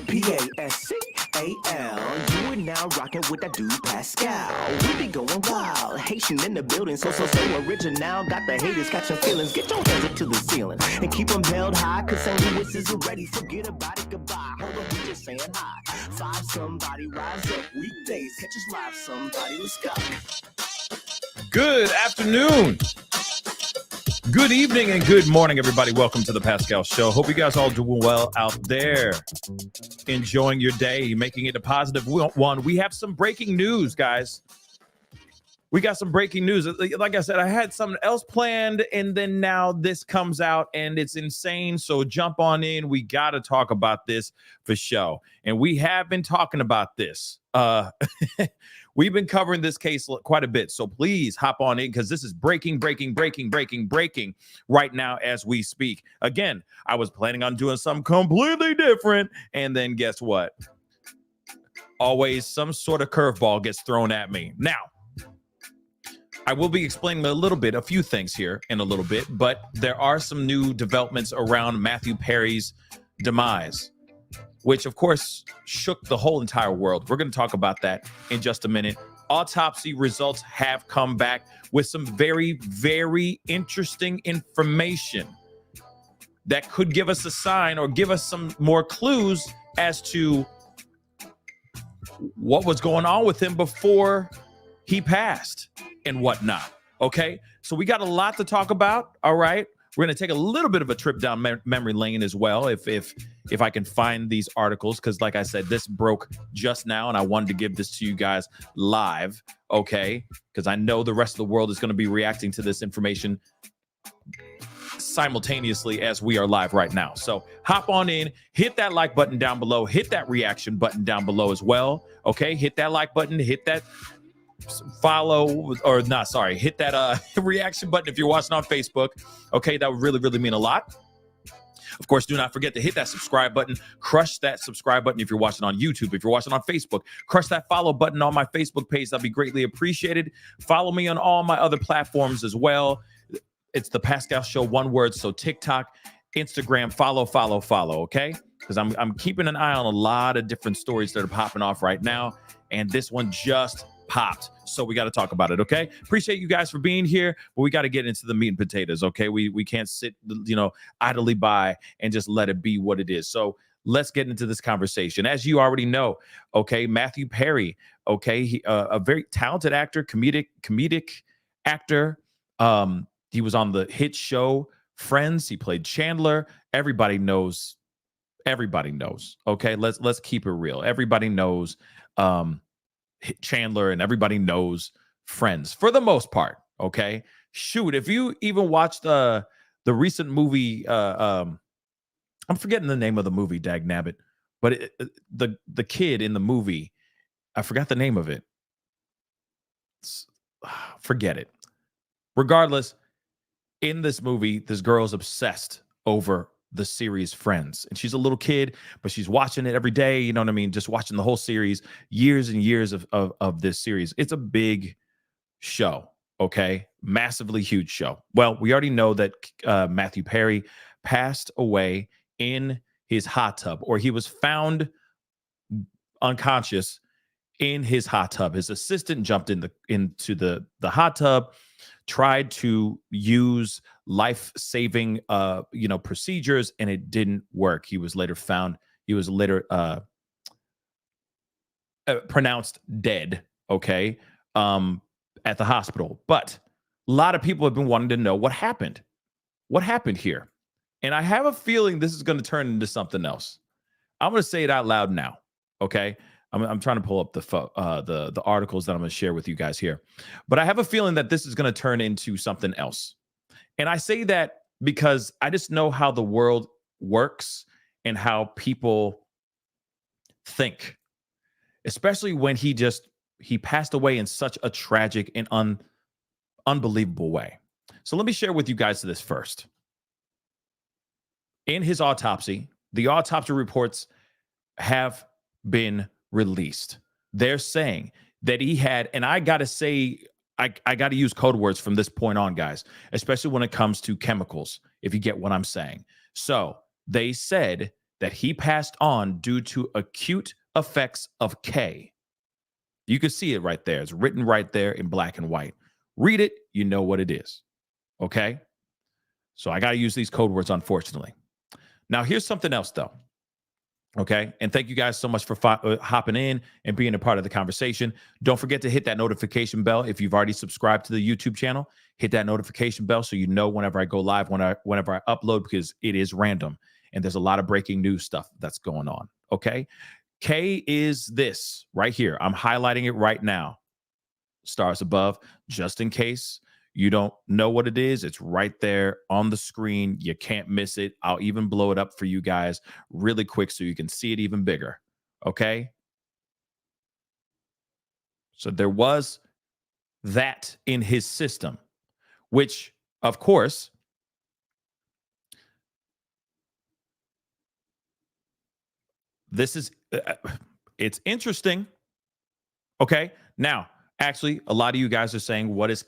Pascal. You are now rocking with that dude Pascal. We be going wild, Haitian in the building, so original. Got the haters catching feelings. Get your hands up to the ceiling and keep them held high. Cause St. Louis is ready. Forget about it, goodbye. Hold on, we just saying hi. Five somebody, rise up weekdays. Catch us live, somebody. Let's go. Good afternoon. Good evening and good morning, everybody. Welcome to the Pascal Show. Hope you guys all doing well out there. Enjoying your day, making it a positive one. We have some breaking news, guys. We got some breaking news. Like I said, I had something else planned, and then now this comes out, and it's insane. So jump on in. We got to talk about this for show. And we have been talking about this. We've been covering this case quite a bit. So please hop on in because this is breaking right now as we speak. Again, I was planning on doing something completely different. And then guess what? Always some sort of curveball gets thrown at me. Now, I will be explaining a few things here in a little bit, but there are some new developments around Matthew Perry's demise, which of course shook the whole entire world. We're going to talk about that in just a minute. Autopsy results have come back with some very, very interesting information that could give us a sign or give us some more clues as to what was going on with him before he passed and whatnot. Okay, so we got a lot to talk about. All right, we're going to take a little bit of a trip down memory lane as well, if I can find these articles, because like I said, this broke just now, and I wanted to give this to you guys live. Okay, because I know the rest of the world is going to be reacting to this information simultaneously as we are live right now. So hop on in, hit that like button down below, hit that reaction button down below as well. Okay, hit that like button, hit that follow, or not, sorry, hit that reaction button if you're watching on Facebook. Okay, that would really, really mean a lot. Of course, do not forget to hit that subscribe button. Crush that subscribe button if you're watching on YouTube. If you're watching on Facebook, crush that follow button on my Facebook page. That'd be greatly appreciated. Follow me on all my other platforms as well. It's the Pascal Show, one word. So TikTok, Instagram, follow, okay? Because I'm keeping an eye on a lot of different stories that are popping off right now. And this one just popped, so we got to talk about it. Okay, appreciate you guys for being here, but we got to get into the meat and potatoes. Okay, we can't sit idly by and just let it be what it is. So let's get into this conversation. As you already know, okay, Matthew Perry, okay, he, a very talented actor, comedic actor. He was on the hit show Friends. He played Chandler. Everybody knows. Okay, let's keep it real. Everybody knows Chandler, and everybody knows Friends for the most part. Okay, shoot, if you even watched the recent movie, I'm forgetting the name of the movie, dag nabbit, but the kid in the movie, I forgot the name of it. Forget it. Regardless, in this movie, this girl's obsessed over the series Friends, and she's a little kid, but she's watching it every day. You know what I mean? Just watching the whole series, years and years of this series. It's a big show, okay? Massively huge show. Well, we already know that Matthew Perry passed away in his hot tub, or he was found unconscious in his hot tub. His assistant jumped into the hot tub, tried to use life-saving procedures, and it didn't work. He was later pronounced dead, okay, at the hospital. But a lot of people have been wanting to know what happened here, and I have a feeling this is going to turn into something else. I'm going to say it out loud now, okay? I'm trying to pull up the articles that I'm going to share with you guys here, but I have a feeling that this is going to turn into something else. And I say that because I just know how the world works and how people think, especially when he passed away in such a tragic and unbelievable way. So let me share with you guys this first. In his autopsy, the autopsy reports have been released. They're saying that he had, and I got to say, I got to use code words from this point on, guys, especially when it comes to chemicals, if you get what I'm saying. So they said that he passed on due to acute effects of K. You can see it right there. It's written right there in black and white. Read it, you know what it is. Okay? So I got to use these code words, unfortunately. Now, here's something else, though. Okay. And thank you guys so much for hopping in and being a part of the conversation. Don't forget to hit that notification bell. If you've already subscribed to the YouTube channel, hit that notification bell so you know whenever I go live, whenever I upload, because it is random and there's a lot of breaking news stuff that's going on. Okay. K is this right here. I'm highlighting it right now. Stars above, just in case you don't know what it is. It's right there on the screen. You can't miss it. I'll even blow it up for you guys really quick so you can see it even bigger. Okay. So there was that in his system, which, of course, this is, it's interesting. Okay. Now, actually, a lot of you guys are saying, what is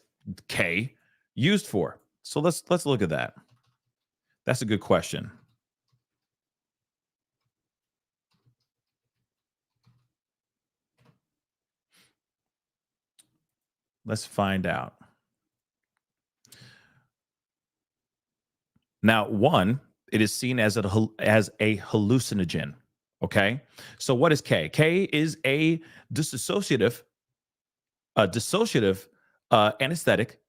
K used for? So let's look at that. That's a good question. Let's find out. Now, one, it is seen as a hallucinogen. Okay. So what is K? K is a dissociative anesthetic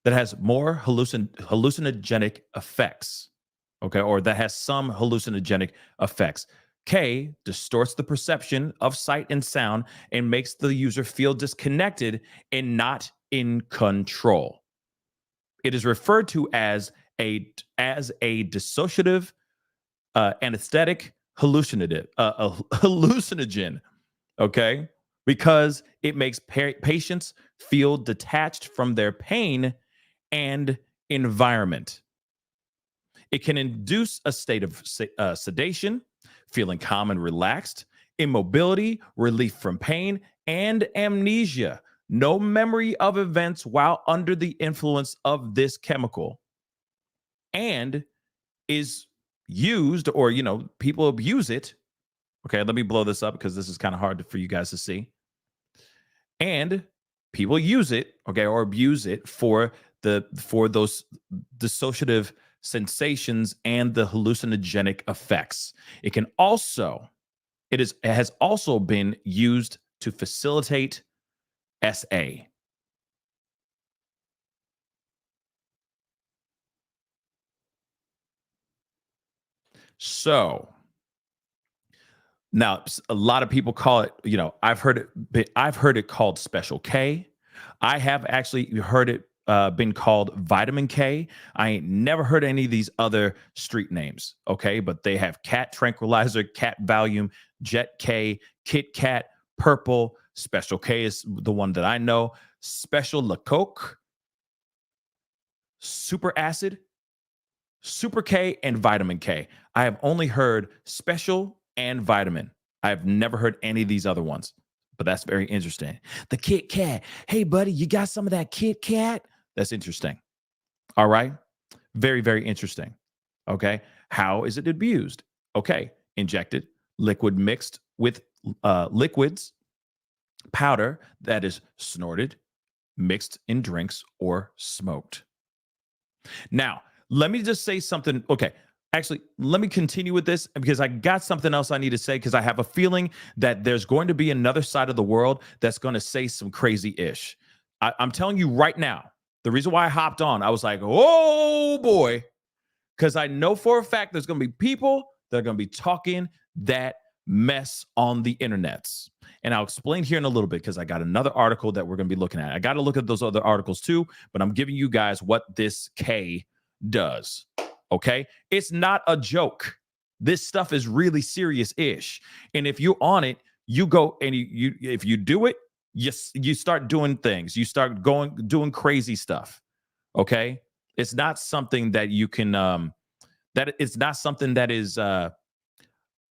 that has more hallucinogenic effects, okay, or that has some hallucinogenic effects. K distorts the perception of sight and sound and makes the user feel disconnected and not in control. It is referred to as a dissociative anesthetic hallucinogen, okay, because it makes patients feel detached from their pain and environment. It can induce a state of sedation, feeling calm and relaxed, immobility, relief from pain, and amnesia. No memory of events while under the influence of this chemical. And is used, or, people abuse it. Okay, let me blow this up because this is kind of hard for you guys to see. And people use it, okay, or abuse it for those dissociative sensations and the hallucinogenic effects. It has also been used to facilitate SA. So now a lot of people call it, I've heard it called Special K. I have actually heard it been called Vitamin K. I ain't never heard any of these other street names, okay? But they have Cat Tranquilizer, Cat Valium, Jet K, Kit Kat, Purple. Special K is the one that I know. Special Lecoq, Super Acid, Super K, and Vitamin K. I have only heard Special and Vitamin. I've never heard any of these other ones, but that's very interesting. The Kit Kat. Hey, buddy, you got some of that Kit Kat? That's interesting. All right. Very, very interesting. Okay. How is it abused? Okay. Injected, liquid mixed with liquids, powder that is snorted, mixed in drinks, or smoked. Now, let me just say something. Okay. Actually, let me continue with this because I got something else I need to say, because I have a feeling that there's going to be another side of the world that's going to say some crazy ish. I'm telling you right now, the reason why I hopped on, I was like, oh boy, because I know for a fact there's going to be people that are going to be talking that mess on the internets. And I'll explain here in a little bit, because I got another article that we're going to be looking at. I got to look at those other articles too, but I'm giving you guys what this K does. Okay. It's not a joke. This stuff is really serious-ish. And if you're on it, you go and if you do it, you start doing things. You start doing crazy stuff. Okay. It's not something that you can, that it's not something that is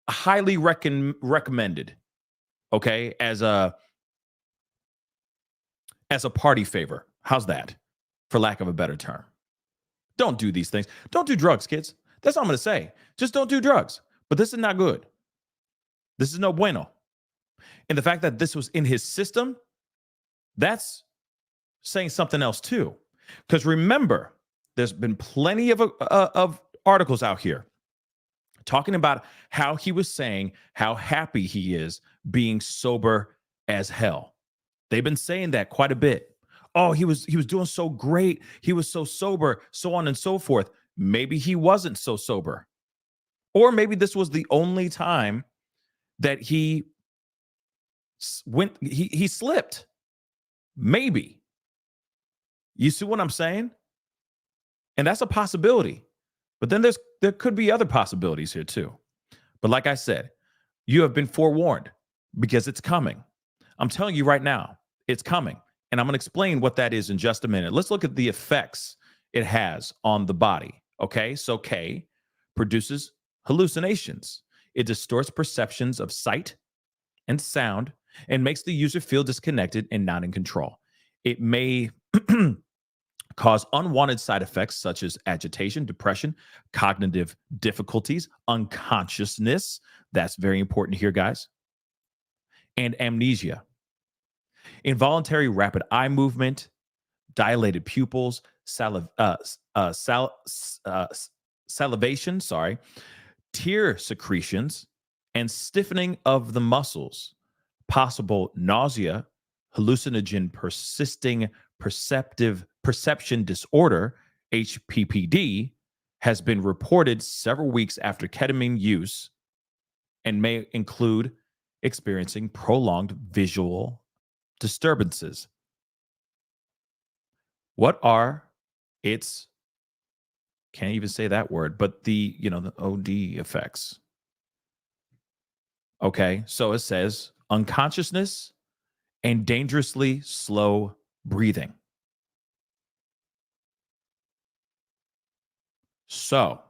highly recommended. Okay. As a party favor. How's that? For lack of a better term. Don't do these things. Don't do drugs, kids. That's all I'm going to say. Just don't do drugs. But this is not good. This is no bueno. And the fact that this was in his system, that's saying something else too. Because remember, there's been plenty of articles out here talking about how he was saying how happy he is being sober as hell. They've been saying that quite a bit. Oh, he was doing so great. He was so sober, so on and so forth. Maybe he wasn't so sober. Or maybe this was the only time that he he slipped. Maybe. You see what I'm saying? And that's a possibility. But then there could be other possibilities here too. But like I said, you have been forewarned because it's coming. I'm telling you right now, it's coming. And I'm going to explain what that is in just a minute. Let's look at the effects it has on the body. Okay. So K produces hallucinations. It distorts perceptions of sight and sound and makes the user feel disconnected and not in control. It may cause unwanted side effects such as agitation, depression, cognitive difficulties, unconsciousness. That's very important here, guys. And amnesia. Involuntary rapid eye movement, dilated pupils, salivation, tear secretions, and stiffening of the muscles, possible nausea, hallucinogen persisting perception disorder, HPPD, has been reported several weeks after ketamine use and may include experiencing prolonged visual disturbances. What are its, can't even say that word, but the OD effects? Okay, so it says unconsciousness and dangerously slow breathing. So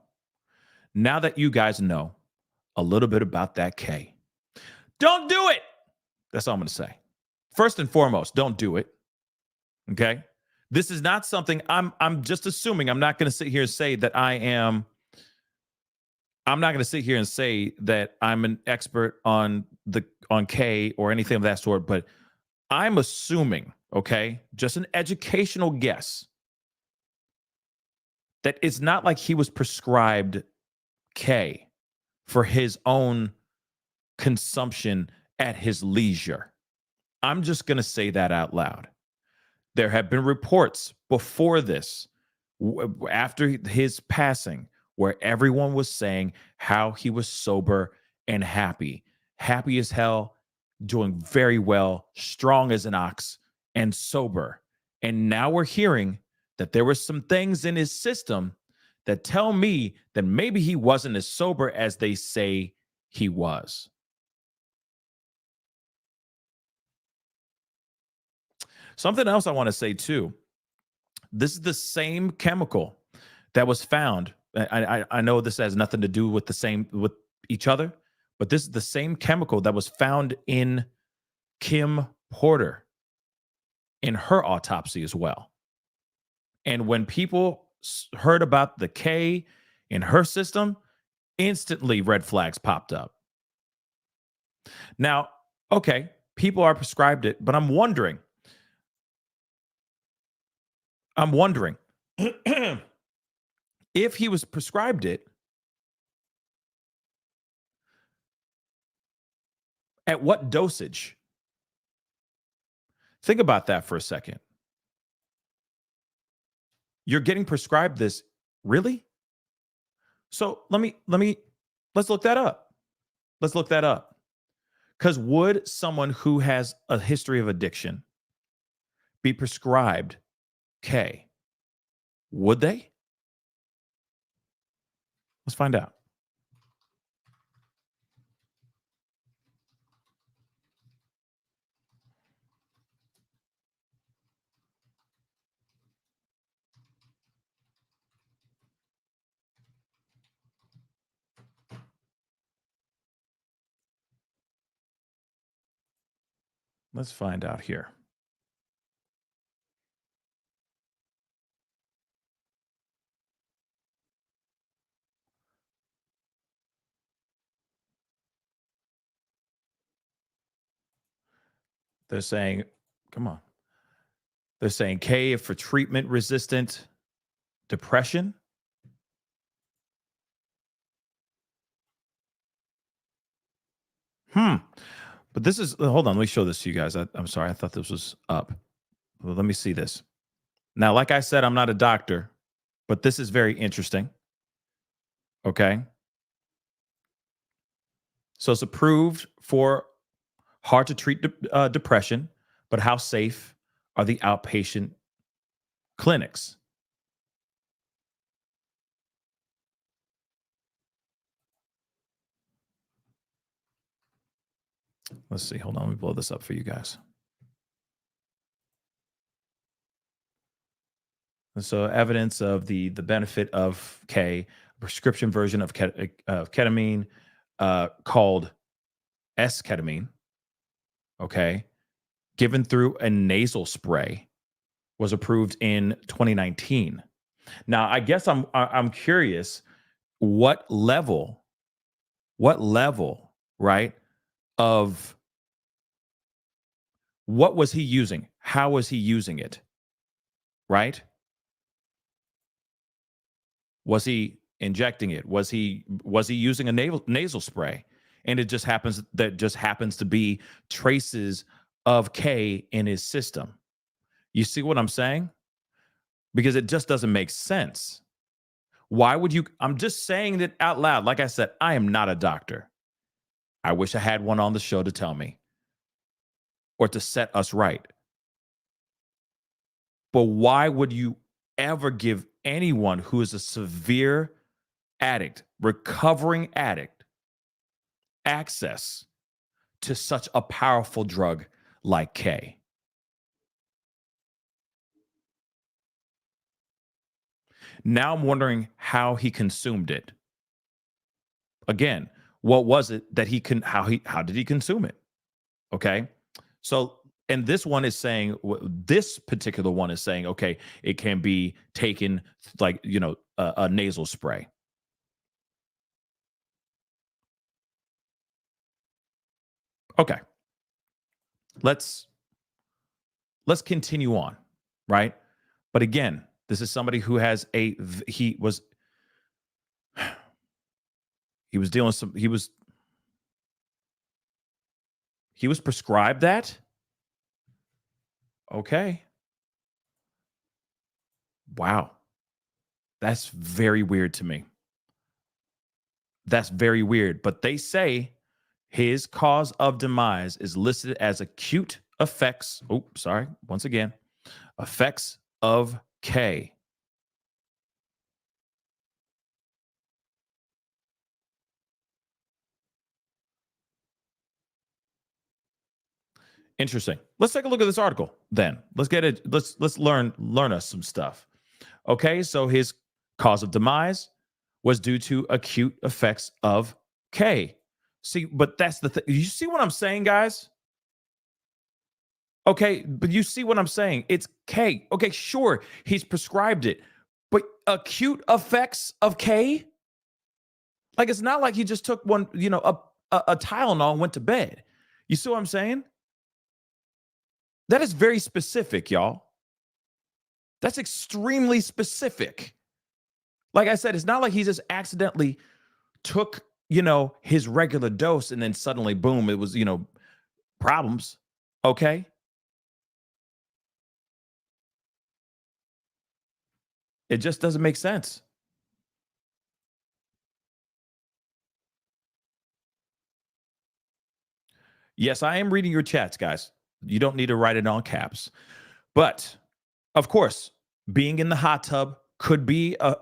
now that you guys know a little bit about that K, don't do it. That's all I'm going to say. First and foremost, don't do it. Okay? This is not something I'm just assuming. I'm not going to sit here and say that I'm not going to sit here and say that I'm an expert on K or anything of that sort, but I'm assuming, okay, just an educational guess, that it's not like he was prescribed K for his own consumption at his leisure. I'm just going to say that out loud. There have been reports before this, after his passing, where everyone was saying how he was sober and happy as hell, doing very well, strong as an ox, and sober. And now we're hearing that there were some things in his system that tell me that maybe he wasn't as sober as they say he was. Something else I want to say too. This is the same chemical that was found. I know this has nothing to do with with each other, but this is the same chemical that was found in Kim Porter in her autopsy as well. And when people heard about the K in her system, instantly red flags popped up. Now, okay, people are prescribed it, but I'm wondering if he was prescribed it, at what dosage? Think about that for a second. You're getting prescribed this, really? So let's look that up. Let's look that up. Because would someone who has a history of addiction be prescribed K? Would they? Let's find out. Let's find out here. They're saying, come on. They're saying K for treatment resistant depression. But this is, hold on, let me show this to you guys. I'm sorry, I thought this was up. Well, let me see this. Now, like I said, I'm not a doctor, but this is very interesting. Okay. So it's approved for hard to treat depression, but how safe are the outpatient clinics? Let's see. Hold on. Let me blow this up for you guys. And so evidence of the benefit of K, prescription version of ketamine called S-ketamine, okay, given through a nasal spray, was approved in 2019. Now, I guess I'm curious what level, right, of what was he using? How was he using it? Right? Was he injecting it? Was he using a nasal spray? And it just happens to be traces of K in his system. You see what I'm saying? Because it just doesn't make sense. Why would you? I'm just saying it out loud. Like I said, I am not a doctor. I wish I had one on the show to tell me or to set us right. But why would you ever give anyone who is a severe addict, recovering addict, access to such a powerful drug like K? Now I'm wondering how he consumed it. Again, what was it that how did he consume it? Okay. So, and this particular one is saying, okay, it can be taken like, a nasal spray. Okay. Let's continue on, right? But again, this is somebody who has he was dealing some he was prescribed that. Okay. Wow. That's very weird to me. That's very weird. But they say his cause of demise is listed as acute effects. Oh, sorry. Once again, effects of K. Interesting. Let's take a look at this article then. Let's get it. Let's learn us some stuff. Okay, so his cause of demise was due to acute effects of K. See, but that's the thing. You see what I'm saying, guys? Okay, but you see what I'm saying? It's K. Okay, sure, he's prescribed it, but acute effects of K? Like, it's not like he just took one, a Tylenol and went to bed. You see what I'm saying? That is very specific, y'all. That's extremely specific. Like I said, it's not like he just accidentally took, his regular dose and then suddenly, boom, it was, problems. Okay. It just doesn't make sense. Yes, I am reading your chats, guys. You don't need to write it on caps. But of course, being in the hot tub could be a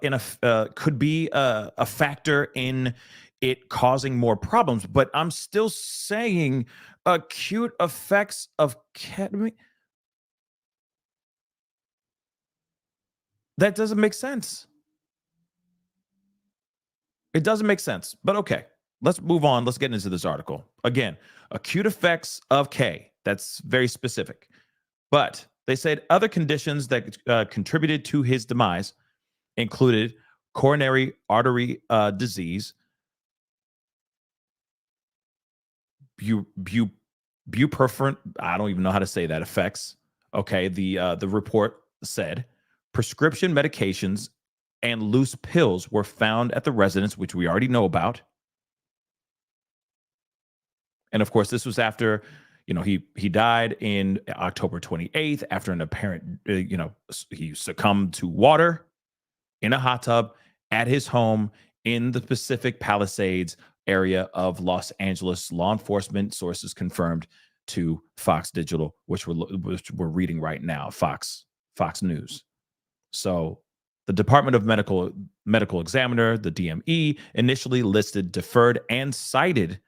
factor in it causing more problems. But I'm still saying acute effects of ketamine. That doesn't make sense. It doesn't make sense. But okay, let's move on. Let's get into this article. Again, acute effects of K. That's very specific. But they said other conditions that contributed to his demise included coronary artery disease, buprenorphine. I don't even know how to say that. Effects. Okay. The report said prescription medications and loose pills were found at the residence, which we already know about. And of course, this was after, he died in October 28th after an apparent, he succumbed to water in a hot tub at his home in the Pacific Palisades area of Los Angeles. Law enforcement sources confirmed to Fox Digital, which we're reading right now, Fox News. So the Department of Medical Examiner, the DME, initially listed deferred and cited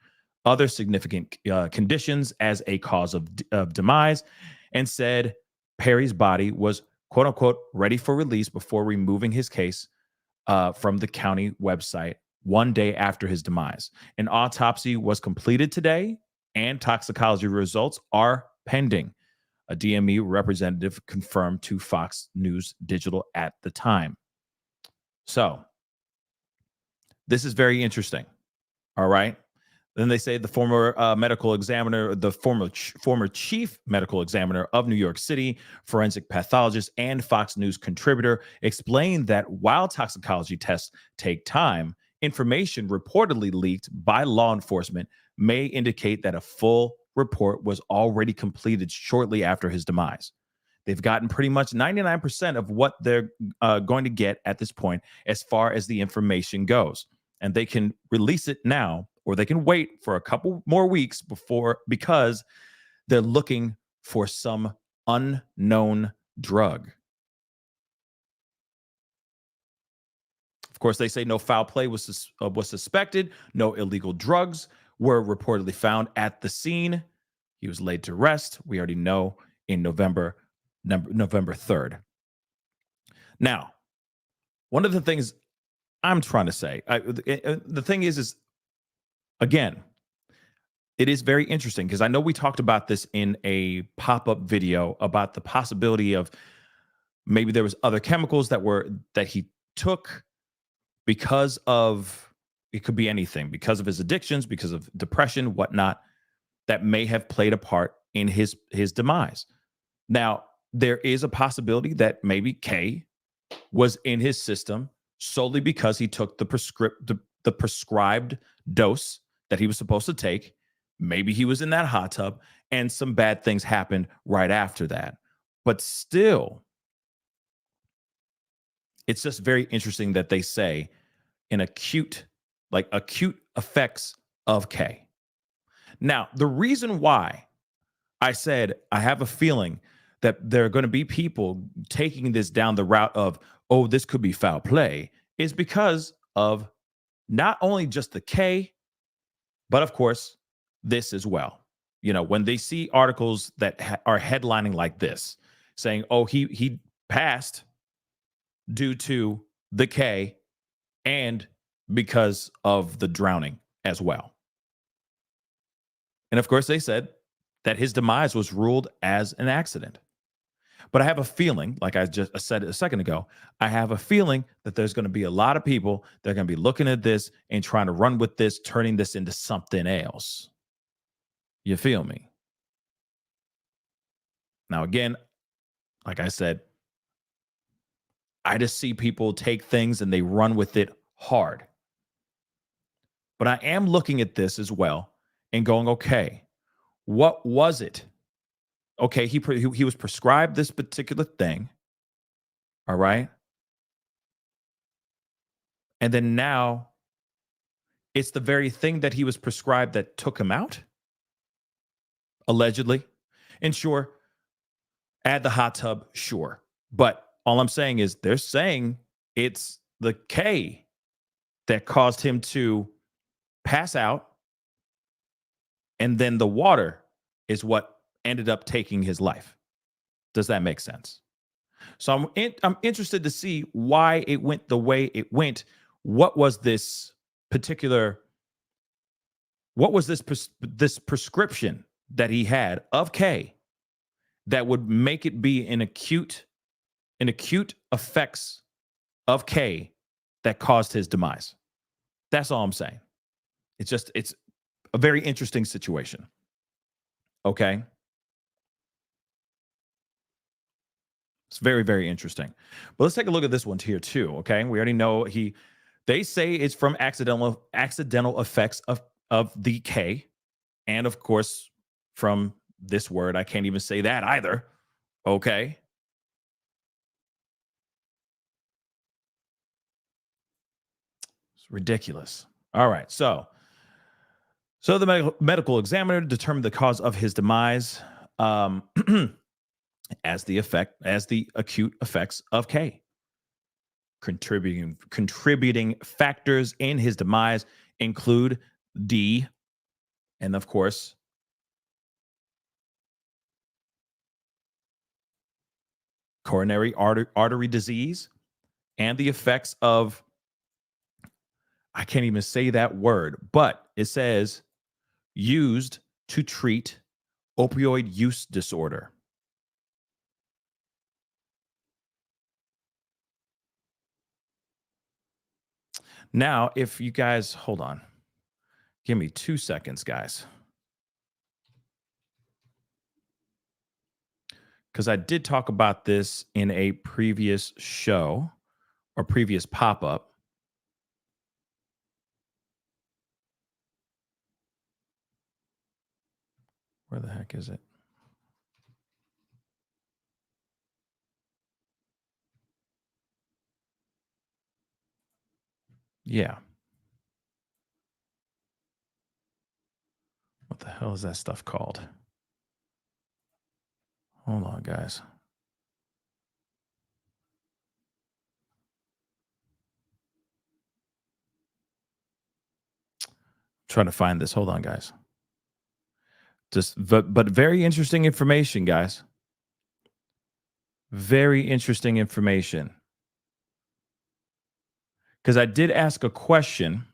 other significant conditions as a cause of demise, and said Perry's body was, quote unquote, ready for release before removing his case from the county website 1 day after his demise. An autopsy was completed today, and toxicology results are pending. A DME representative confirmed to Fox News Digital at the time. So this is very interesting. All right. Then they say the former medical examiner, the former chief medical examiner of New York City, forensic pathologist, and Fox News contributor explained that while toxicology tests take time, information reportedly leaked by law enforcement may indicate that a full report was already completed shortly after his demise. They've gotten pretty much 99% of what they're going to get at this point as far as the information goes. And they can release it now, or they can wait for a couple more weeks because they're looking for some unknown drug. Of course, they say no foul play was suspected. No illegal drugs were reportedly found at the scene. He was laid to rest. We already know in November 3rd. Now, one of the things I'm trying to say, the thing is again, it is very interesting because I know we talked about this in a pop-up video about the possibility of maybe there was other chemicals that he took because of, it could be anything, because of his addictions, because of depression, whatnot, that may have played a part in his demise. Now, there is a possibility that maybe K was in his system solely because he took the prescribed dose that he was supposed to take. Maybe he was in that hot tub and some bad things happened right after that. But still, it's just very interesting that they say in acute effects of K. Now, the reason why I said I have a feeling that there are going to be people taking this down the route of, oh, this could be foul play, is because of not only just the K, but of course, this as well. When they see articles that are headlining like this, saying, oh, he passed due to the K and because of the drowning as well. And of course, they said that his demise was ruled as an accident. But I have a feeling, like I just said a second ago, I have a feeling that there's going to be a lot of people that are going to be looking at this and trying to run with this, turning this into something else. You feel me? Now, again, like I said, I just see people take things and they run with it hard. But I am looking at this as well and going, okay, what was it? Okay, he was prescribed this particular thing. All right. And then now it's the very thing that he was prescribed that took him out, allegedly. And sure, add the hot tub, sure. But all I'm saying is they're saying it's the K that caused him to pass out. And then the water is what ended up taking his life. Does that make sense? So I'm interested to see why it went the way it went. What was this prescription that he had of K that would make it be an acute effects of K that caused his demise? That's all I'm saying. It's a very interesting situation. Okay. It's very, very interesting. But let's take a look at this one here too. Okay. We already know they say it's from accidental effects of the K. And of course, from this word, I can't even say that either. Okay. It's ridiculous. All right. So the medical examiner determined the cause of his demise um, as the acute effects of K. Contributing factors in his demise include D, and of course, coronary artery disease, and the effects of, I can't even say that word, but it says used to treat opioid use disorder. Now, if you guys hold on, give me 2 seconds, guys. Because I did talk about this in a previous show or previous pop up. Where the heck is it? Yeah. What the hell is that stuff called? Hold on, guys. Trying to find this. Hold on, guys. But very interesting information, guys. Very interesting information. Because I did ask a question.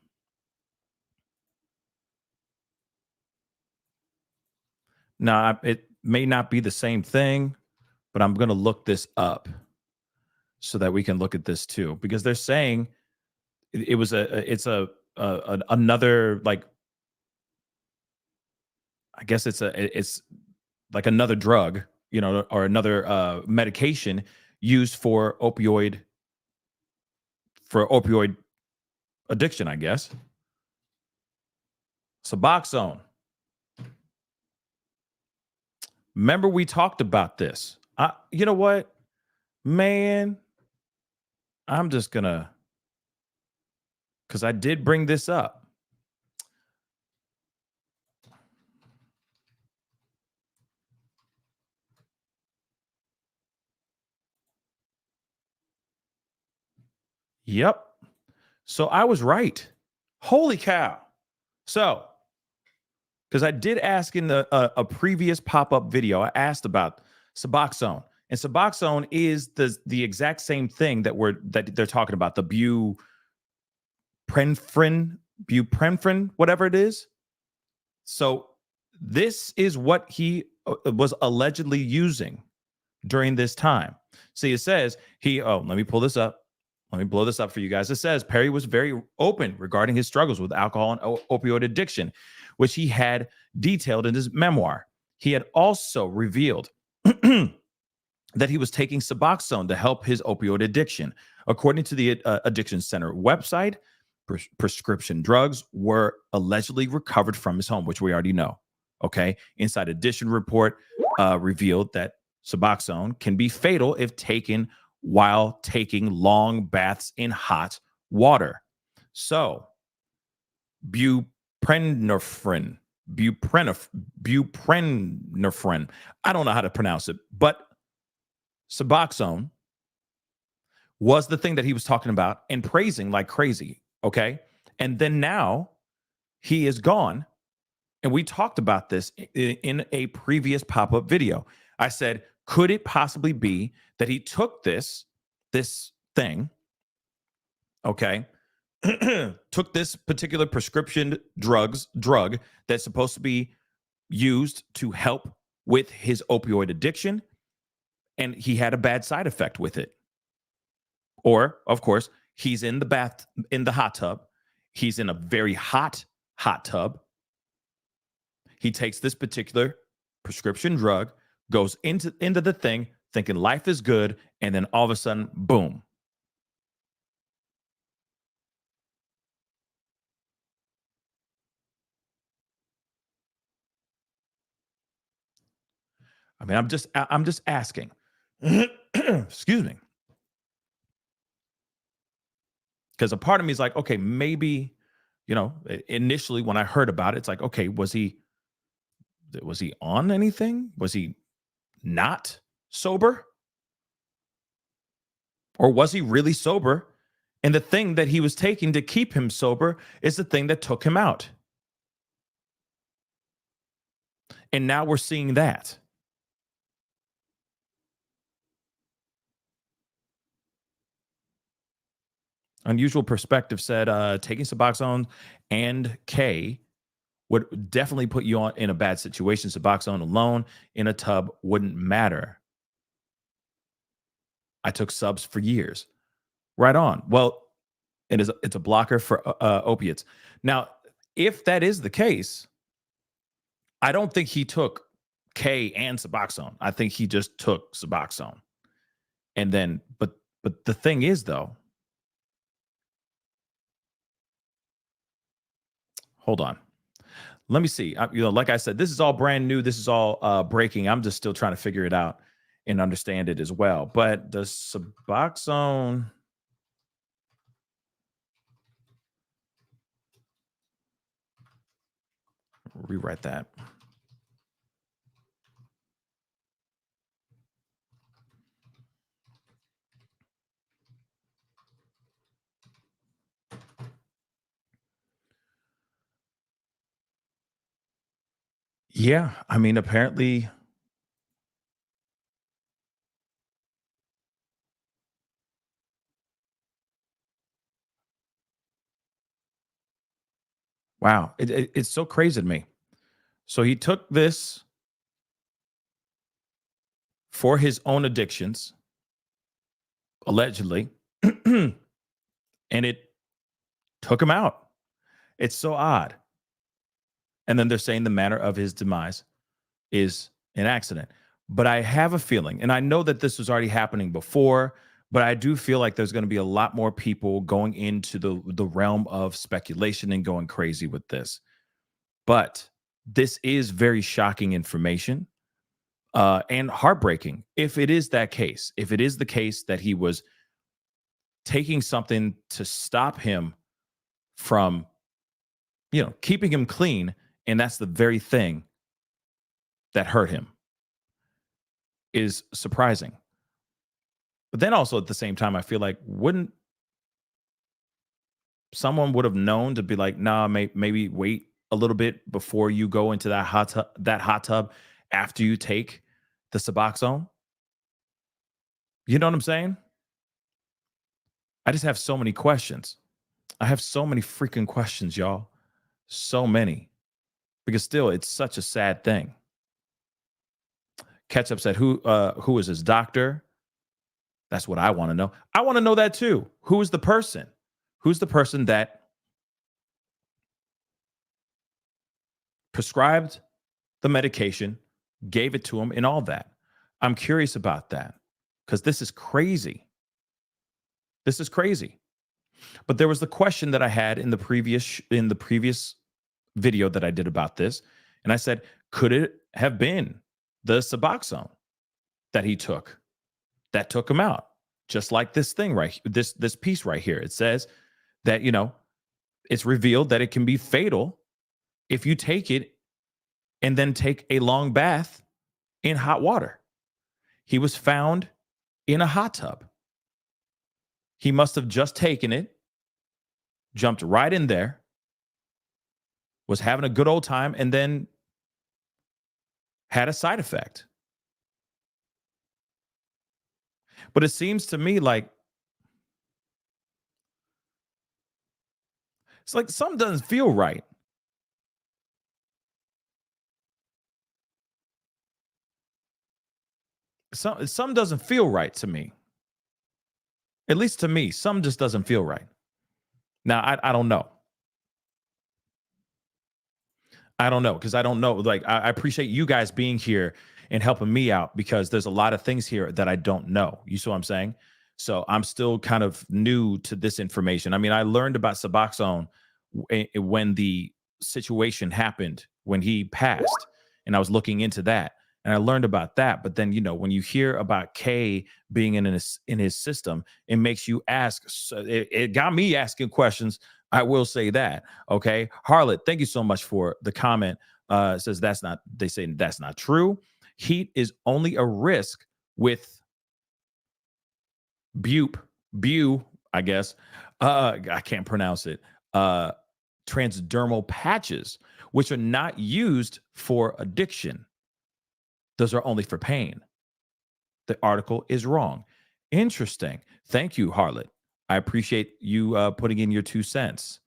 Now, it may not be the same thing, but I'm going to look this up so that we can look at this too. Because they're saying it's another, like, I guess it's like another drug, or another medication used for opioid addiction, I guess. Suboxone. Remember we talked about this. You know what, man? I'm just gonna, because I did bring this up. Yep. So I was right. Holy cow. So, because I did ask in a previous pop-up video, I asked about Suboxone. And Suboxone is the exact same thing that they're talking about, the buprenorphine, whatever it is. So this is what he was allegedly using during this time. See, it says let me pull this up. Let me blow this up for you guys. It says Perry was very open regarding his struggles with alcohol and opioid addiction, which he had detailed in his memoir. He had also revealed that he was taking Suboxone to help his opioid addiction. According to the Addiction Center website, prescription drugs were allegedly recovered from his home, which we already know. Okay. Inside Edition report revealed that Suboxone can be fatal if taken while taking long baths in hot water. So, buprenorphine. I don't know how to pronounce it, but Suboxone was the thing that he was talking about and praising like crazy. Okay. And then now he is gone. And we talked about this in a previous pop-up video. I said, could it possibly be that he took this thing, okay, took this particular prescription drug that's supposed to be used to help with his opioid addiction, and he had a bad side effect with it? Or, of course, he's in the hot tub. He's in a very hot tub. He takes this particular prescription drug, goes into the thing thinking life is good, and then all of a sudden, boom. I mean, I'm just asking. Excuse me. Because a part of me is like, okay, maybe, initially when I heard about it, it's like, okay, was he on anything? Was he not sober? Or was he really sober? And the thing that he was taking to keep him sober is the thing that took him out. And now we're seeing that. Unusual Perspective said taking Suboxone and K would definitely put you in a bad situation. Suboxone alone in a tub wouldn't matter. I took subs for years. Right on. Well, it's a blocker for opiates. Now, if that is the case, I don't think he took K and Suboxone. I think he just took Suboxone. And then, but the thing is, though, hold on. Let me see. Like I said, this is all brand new. This is all breaking. I'm just still trying to figure it out and understand it as well. But the Suboxone, rewrite that. Yeah, I mean, apparently, wow, it's so crazy to me. So he took this for his own addictions, allegedly, and it took him out. It's so odd. And then they're saying the manner of his demise is an accident. But I have a feeling, and I know that this was already happening before, but I do feel like there's going to be a lot more people going into the realm of speculation and going crazy with this. But this is very shocking information and heartbreaking if it is that case. If it is the case that he was taking something to stop him from, keeping him clean, and that's the very thing that hurt him, is surprising. But then also at the same time, I feel like wouldn't someone would have known to be like, nah, maybe wait a little bit before you go into that hot tub after you take the Suboxone? You know what I'm saying? I just have so many questions. I have so many freaking questions, y'all. So many. Because still, it's such a sad thing. Ketchup said, who is his doctor? That's what I want to know. I want to know that too. Who is the person? Who's the person that prescribed the medication, gave it to him, and all that? I'm curious about that because this is crazy. This is crazy. But there was the question that I had in the previous video that I did about this, and I said, could it have been the Suboxone that he took that took him out? Just like this thing right, this piece right here. It says that it's revealed that it can be fatal if you take it and then take a long bath in hot water. He was found in a hot tub. He must have just taken it, jumped right in there, was having a good old time, and then had a side effect. But it seems to me like it's like something doesn't feel right. Some doesn't feel right to me. At least to me, some just doesn't feel right. Now, I don't know. I don't know because I don't know. Like, I appreciate you guys being here and helping me out because there's a lot of things here that I don't know. You see what I'm saying? So I'm still kind of new to this information. I mean, I learned about Suboxone when the situation happened when he passed, and I was looking into that, and I learned about that. But then, when you hear about K being in his system, it makes you ask. So it got me asking questions. I will say that. Okay, Harlot, thank you so much for the comment. Says that's not. They say that's not true. Heat is only a risk with bu, I guess. I can't pronounce it. Transdermal patches, which are not used for addiction. Those are only for pain. The article is wrong. Interesting. Thank you, Harlot. I appreciate you putting in your 2 cents.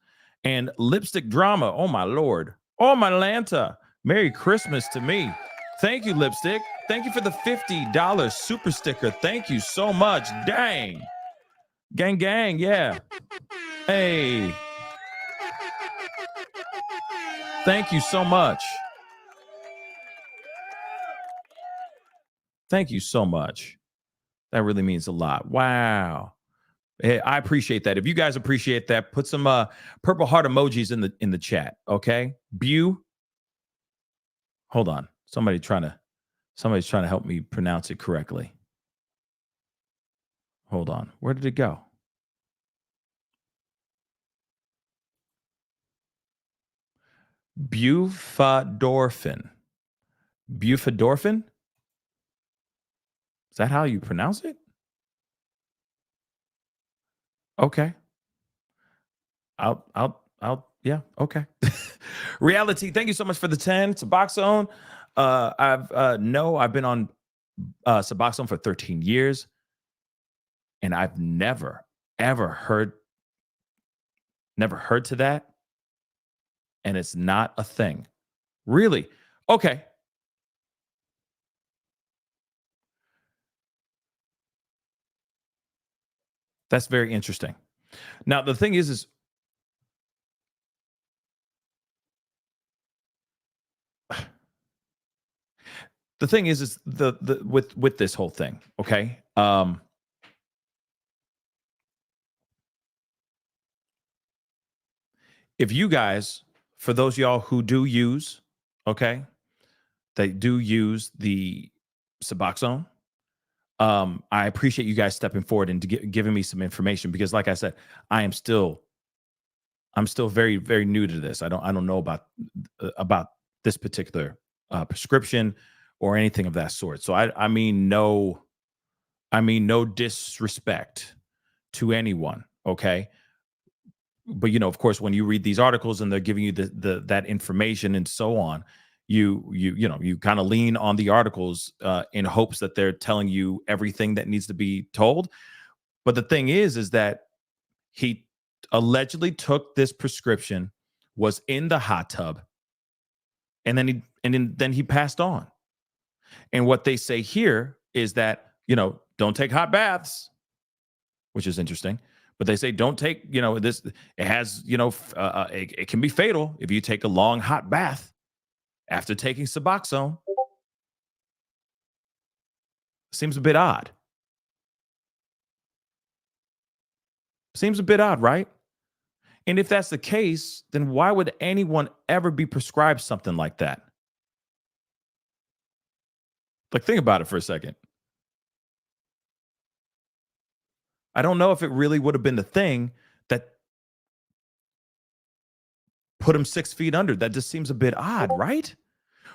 And lipstick drama. Oh my lord. Oh my Lanta. Merry Christmas to me. Thank you, lipstick. Thank you for the $50 super sticker. Thank you so much. Dang. Gang, gang. Yeah. Hey. Thank you so much. Thank you so much. That really means a lot. Wow. Hey, I appreciate that. If you guys appreciate that, put some purple heart emojis in the chat. Okay. Bu. Hold on. Somebody's trying to help me pronounce it correctly. Hold on. Where did it go? Bufadorphin. Bufadorphin? Is that how you pronounce it? Okay. Yeah, okay. Reality, thank you so much for the 10. Suboxone. I've been on Suboxone for 13 years, and I've never, ever heard to that, and it's not a thing. Really? Okay. That's very interesting. Now, the thing is the with this whole thing, okay? If you guys, for those of y'all who do use, okay, they do use the Suboxone. I appreciate you guys stepping forward and giving me some information because, like I said, I'm still very, very new to this. I don't know about this particular prescription or anything of that sort. So I mean no disrespect to anyone. Okay. But of course, when you read these articles and they're giving you that information and so on, you kind of lean on the articles in hopes that they're telling you everything that needs to be told. But the thing is that he allegedly took this prescription, was in the hot tub, and then he passed on. And what they say here is that don't take hot baths, which is interesting. But they say don't take this. It has it can be fatal if you take a long hot bath after taking Suboxone. Seems a bit odd. Seems a bit odd, right? And if that's the case, then why would anyone ever be prescribed something like that? Like, think about it for a second. I don't know if it really would have been the thing that put him 6 feet under. That just seems a bit odd, right?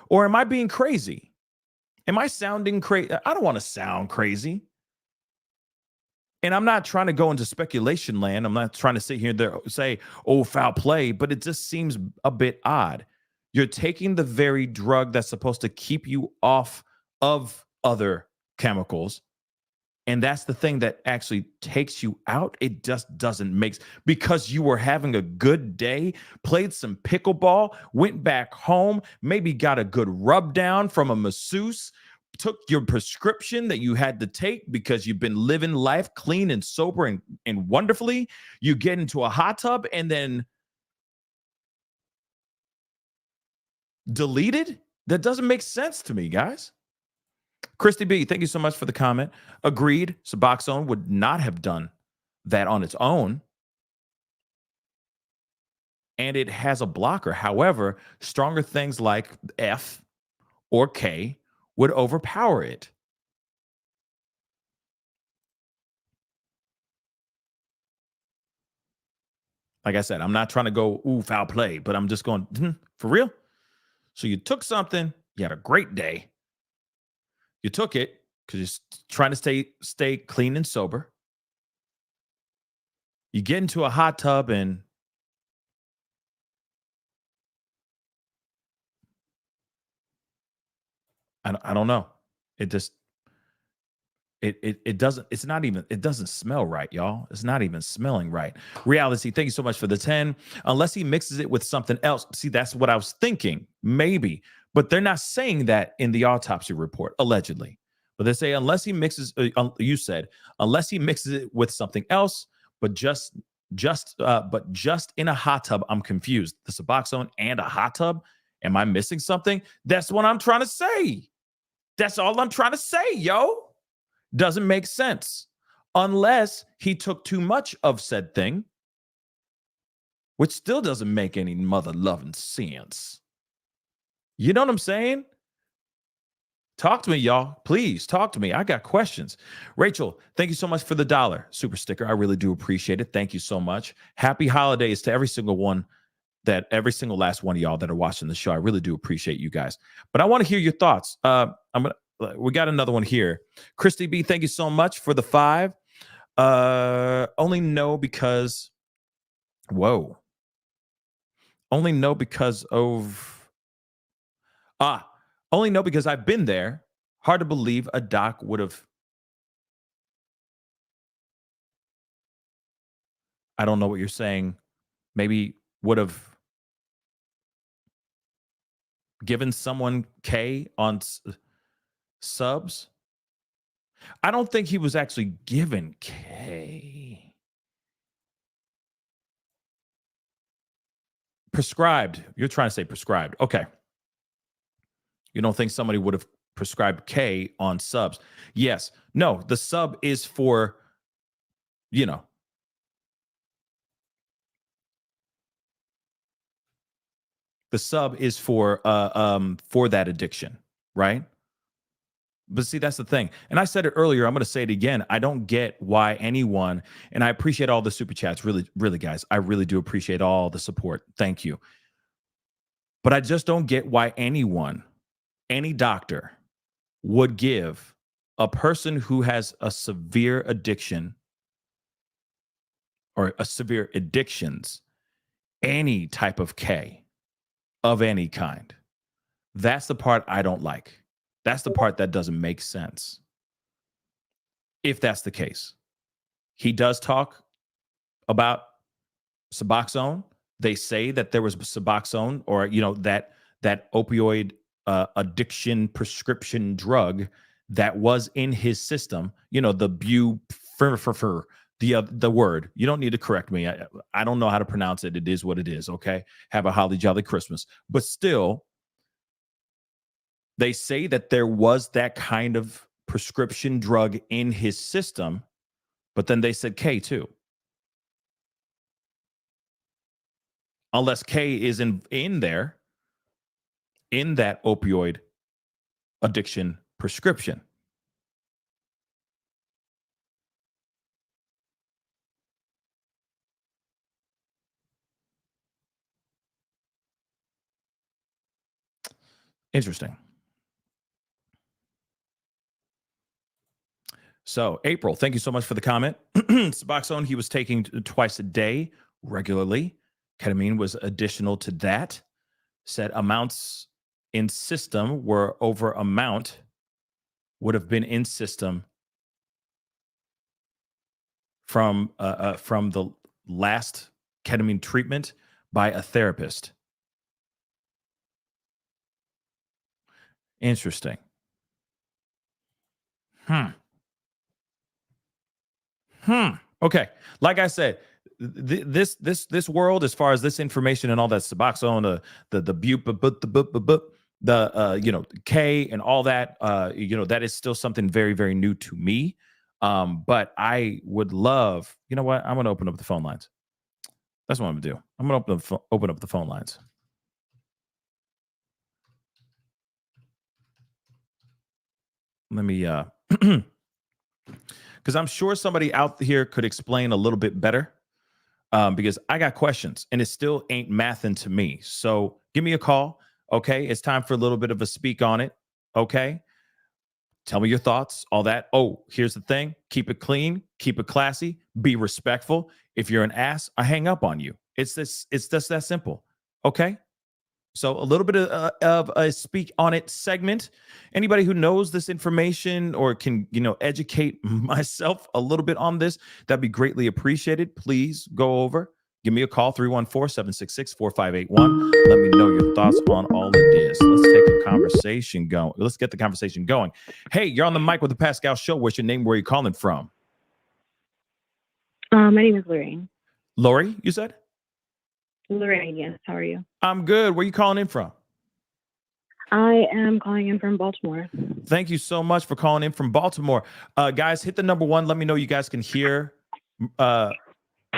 Or am I being crazy? Am I sounding crazy? I don't want to sound crazy. And I'm not trying to go into speculation land. I'm not trying to sit here and say, oh, foul play, but it just seems a bit odd. You're taking the very drug that's supposed to keep you off of other chemicals. And that's the thing that actually takes you out. It just doesn't make sense because you were having a good day, played some pickleball, went back home, maybe got a good rub down from a masseuse, took your prescription that you had to take because you've been living life clean and sober and wonderfully. You get into a hot tub and then deleted? That doesn't make sense to me, guys. Christy B, thank you so much for the comment. Agreed, Suboxone would not have done that on its own. And it has a blocker. However, stronger things like F or K would overpower it. Like I said, I'm not trying to go, ooh, foul play, but I'm just going, for real? So you took something, you had a great day. You took it because you're trying to stay clean and sober. You get into a hot tub and I don't know. It just it doesn't, it's not even, it doesn't smell right, y'all. It's not even smelling right. Reality, thank you so much for the 10. Unless he mixes it with something else. See, that's what I was thinking, maybe. But they're not saying that in the autopsy report, allegedly. But they say unless he mixes, you said, unless he mixes it with something else, but just in a hot tub, I'm confused. The Suboxone and a hot tub, am I missing something? That's what I'm trying to say. That's all I'm trying to say, yo. Doesn't make sense unless he took too much of said thing, which still doesn't make any mother loving sense. You know what I'm saying? Talk to me, y'all. Please talk to me. I got questions. Rachel, thank you so much for the $1 super sticker. I really do appreciate it. Thank you so much. Happy holidays to every single last one of y'all that are watching the show. I really do appreciate you guys. But I want to hear your thoughts. We got another one here. Christy B, thank you so much for the 5. Only know because I've been there. Hard to believe a doc would have. I don't know what you're saying. Maybe would have given someone K on subs. I don't think he was actually given K. Prescribed. You're trying to say prescribed. Okay. You don't think somebody would have prescribed K on subs? Yes. No, the sub is for, the sub is for that addiction, right? But see, that's the thing. And I said it earlier. I'm going to say it again. I don't get why anyone, and I appreciate all the super chats. Really, really, guys, I really do appreciate all the support. Thank you. But I just don't get why anyone, any doctor, would give a person who has a severe addiction or a severe addictions any type of K of any kind. That's the part I don't like. That's the part that doesn't make sense. If that's the case, he does talk about Suboxone. They say that there was Suboxone or, that opioid addiction prescription drug that was in his system, the the word. You don't need to correct me. I don't know how to pronounce it. It is what it is. Okay. Have a holly jolly Christmas. But still, they say that there was that kind of prescription drug in his system, but then they said K too. Unless K is in there, in that opioid addiction prescription. Interesting. So, April, thank you so much for the comment. Suboxone, he was taking twice a day regularly. Ketamine was additional to that. Said amounts in system were over amount would have been in system from the last ketamine treatment by a therapist. Interesting. Okay. Like I said, this world, as far as this information and all that Suboxone, the K and all that, that is still something very, very new to me. But I would love, you know what? I'm going to open up the phone lines. That's what I'm going to do. I'm going to open up the phone lines. Let me, because I'm sure somebody out here could explain a little bit better. Because I got questions and it still ain't mathing to me. So give me a call. Okay. It's time for a little bit of a speak on it. Okay. Tell me your thoughts, all that. Oh, here's the thing. Keep it clean, keep it classy, be respectful. If you're an ass, I hang up on you. It's just that simple. Okay. So a little bit of a speak on it segment. Anybody who knows this information or can, educate myself a little bit on this, that'd be greatly appreciated. Please go over, give me a call, 314-766-4581. Let me know your thoughts on all of this. Let's take a conversation going. Let's get the conversation going. Hey, you're on the mic with the Pascal Show. What's your name? Where are you calling from? My name is Lorraine. Lori, you said? Lorraine, yes. How are you? I'm good. Where are you calling in from? I am calling in from Baltimore. Thank you so much for calling in from Baltimore. Guys, hit the number 1. Let me know you guys can hear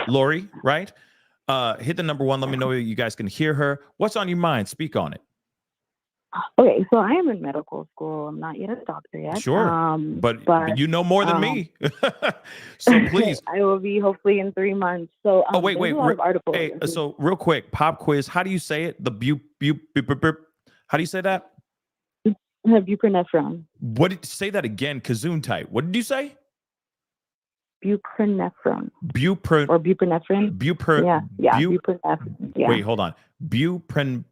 Lori, right? Hit the number 1. Let me know you guys can hear her. What's on your mind? Speak on it. Okay, so I am in medical school. I'm not yet a doctor yet. Sure, but you know more than me. So please. I will be hopefully in 3 months. So wait. a lot of articles. Hey, so real quick, pop quiz. How do you say it? How do you say that? Buprenorphine. What did say that again? Kazoon type. What did you say? Buprenorphine. Buprenorphine. Yeah. Buprenorphine. Yeah. Wait, hold on. Buprenorphine.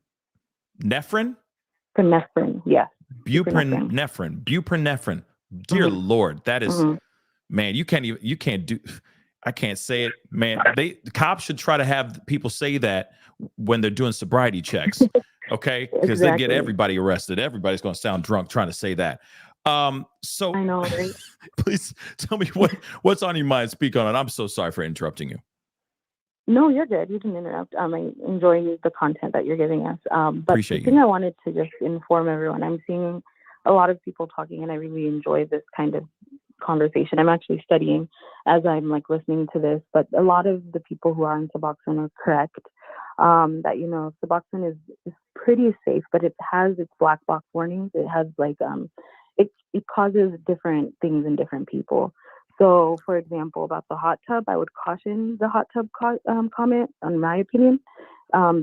Epinephrine, yes. Buprenorphine. Dear Lord, that is, man, I can't say it, man. The cops should try to have people say that when they're doing sobriety checks, okay? Because they get everybody arrested. Everybody's going to sound drunk trying to say that. So I know, right? Please tell me what's on your mind. Speak on it. I'm so sorry for interrupting you. No, you're good. You can interrupt. I'm enjoying the content that you're giving us. But Appreciate the thing you. I wanted to just inform everyone, I'm seeing a lot of people talking, and I really enjoy this kind of conversation. I'm actually studying as I'm listening to this, but a lot of the people who are on Suboxone are correct. That Suboxone is pretty safe, but it has its black box warnings. It has it causes different things in different people. So, for example, about the hot tub, I would caution the hot tub comment, in my opinion,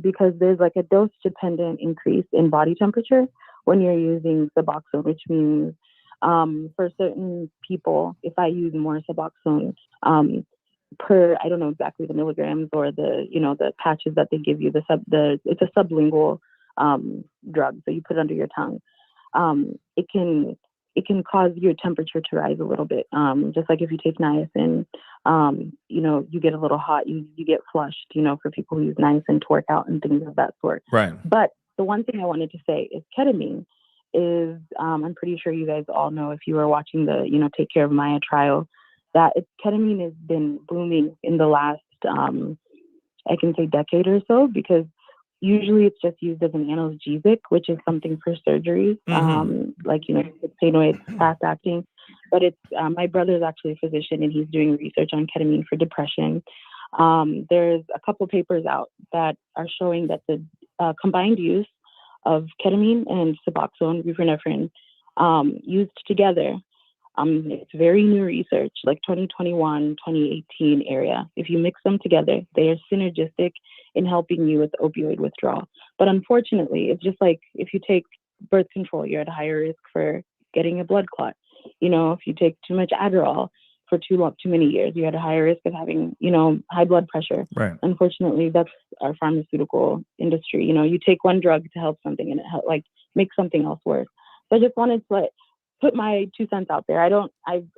because there's a dose-dependent increase in body temperature when you're using Suboxone, which means for certain people, if I use more Suboxone per, I don't know exactly the milligrams or the patches that they give you, it's a sublingual drug, so you put it under your tongue. It can cause your temperature to rise a little bit. Just like if you take niacin, you get a little hot, you get flushed, for people who use niacin to work out and things of that sort. Right. But the one thing I wanted to say is ketamine is, I'm pretty sure you guys all know if you were watching the, Take Care of Maya trial, that ketamine has been booming in the last, I can say decade or so, because usually it's just used as an analgesic, which is something for surgeries, painoid, fast acting. But it's my brother is actually a physician, and he's doing research on ketamine for depression. There's a couple papers out that are showing that the combined use of ketamine and Suboxone, buprenorphine, used together, it's very new research, 2021, 2018 area. If you mix them together, they are synergistic in helping you with opioid withdrawal. But unfortunately, it's just like if you take birth control, you're at a higher risk for getting a blood clot. If you take too much Adderall for too many years, you're at a higher risk of having, high blood pressure. Right. Unfortunately, that's our pharmaceutical industry. You take one drug to help something and it makes something else worse. So I just wanted to put my 2 cents out there. I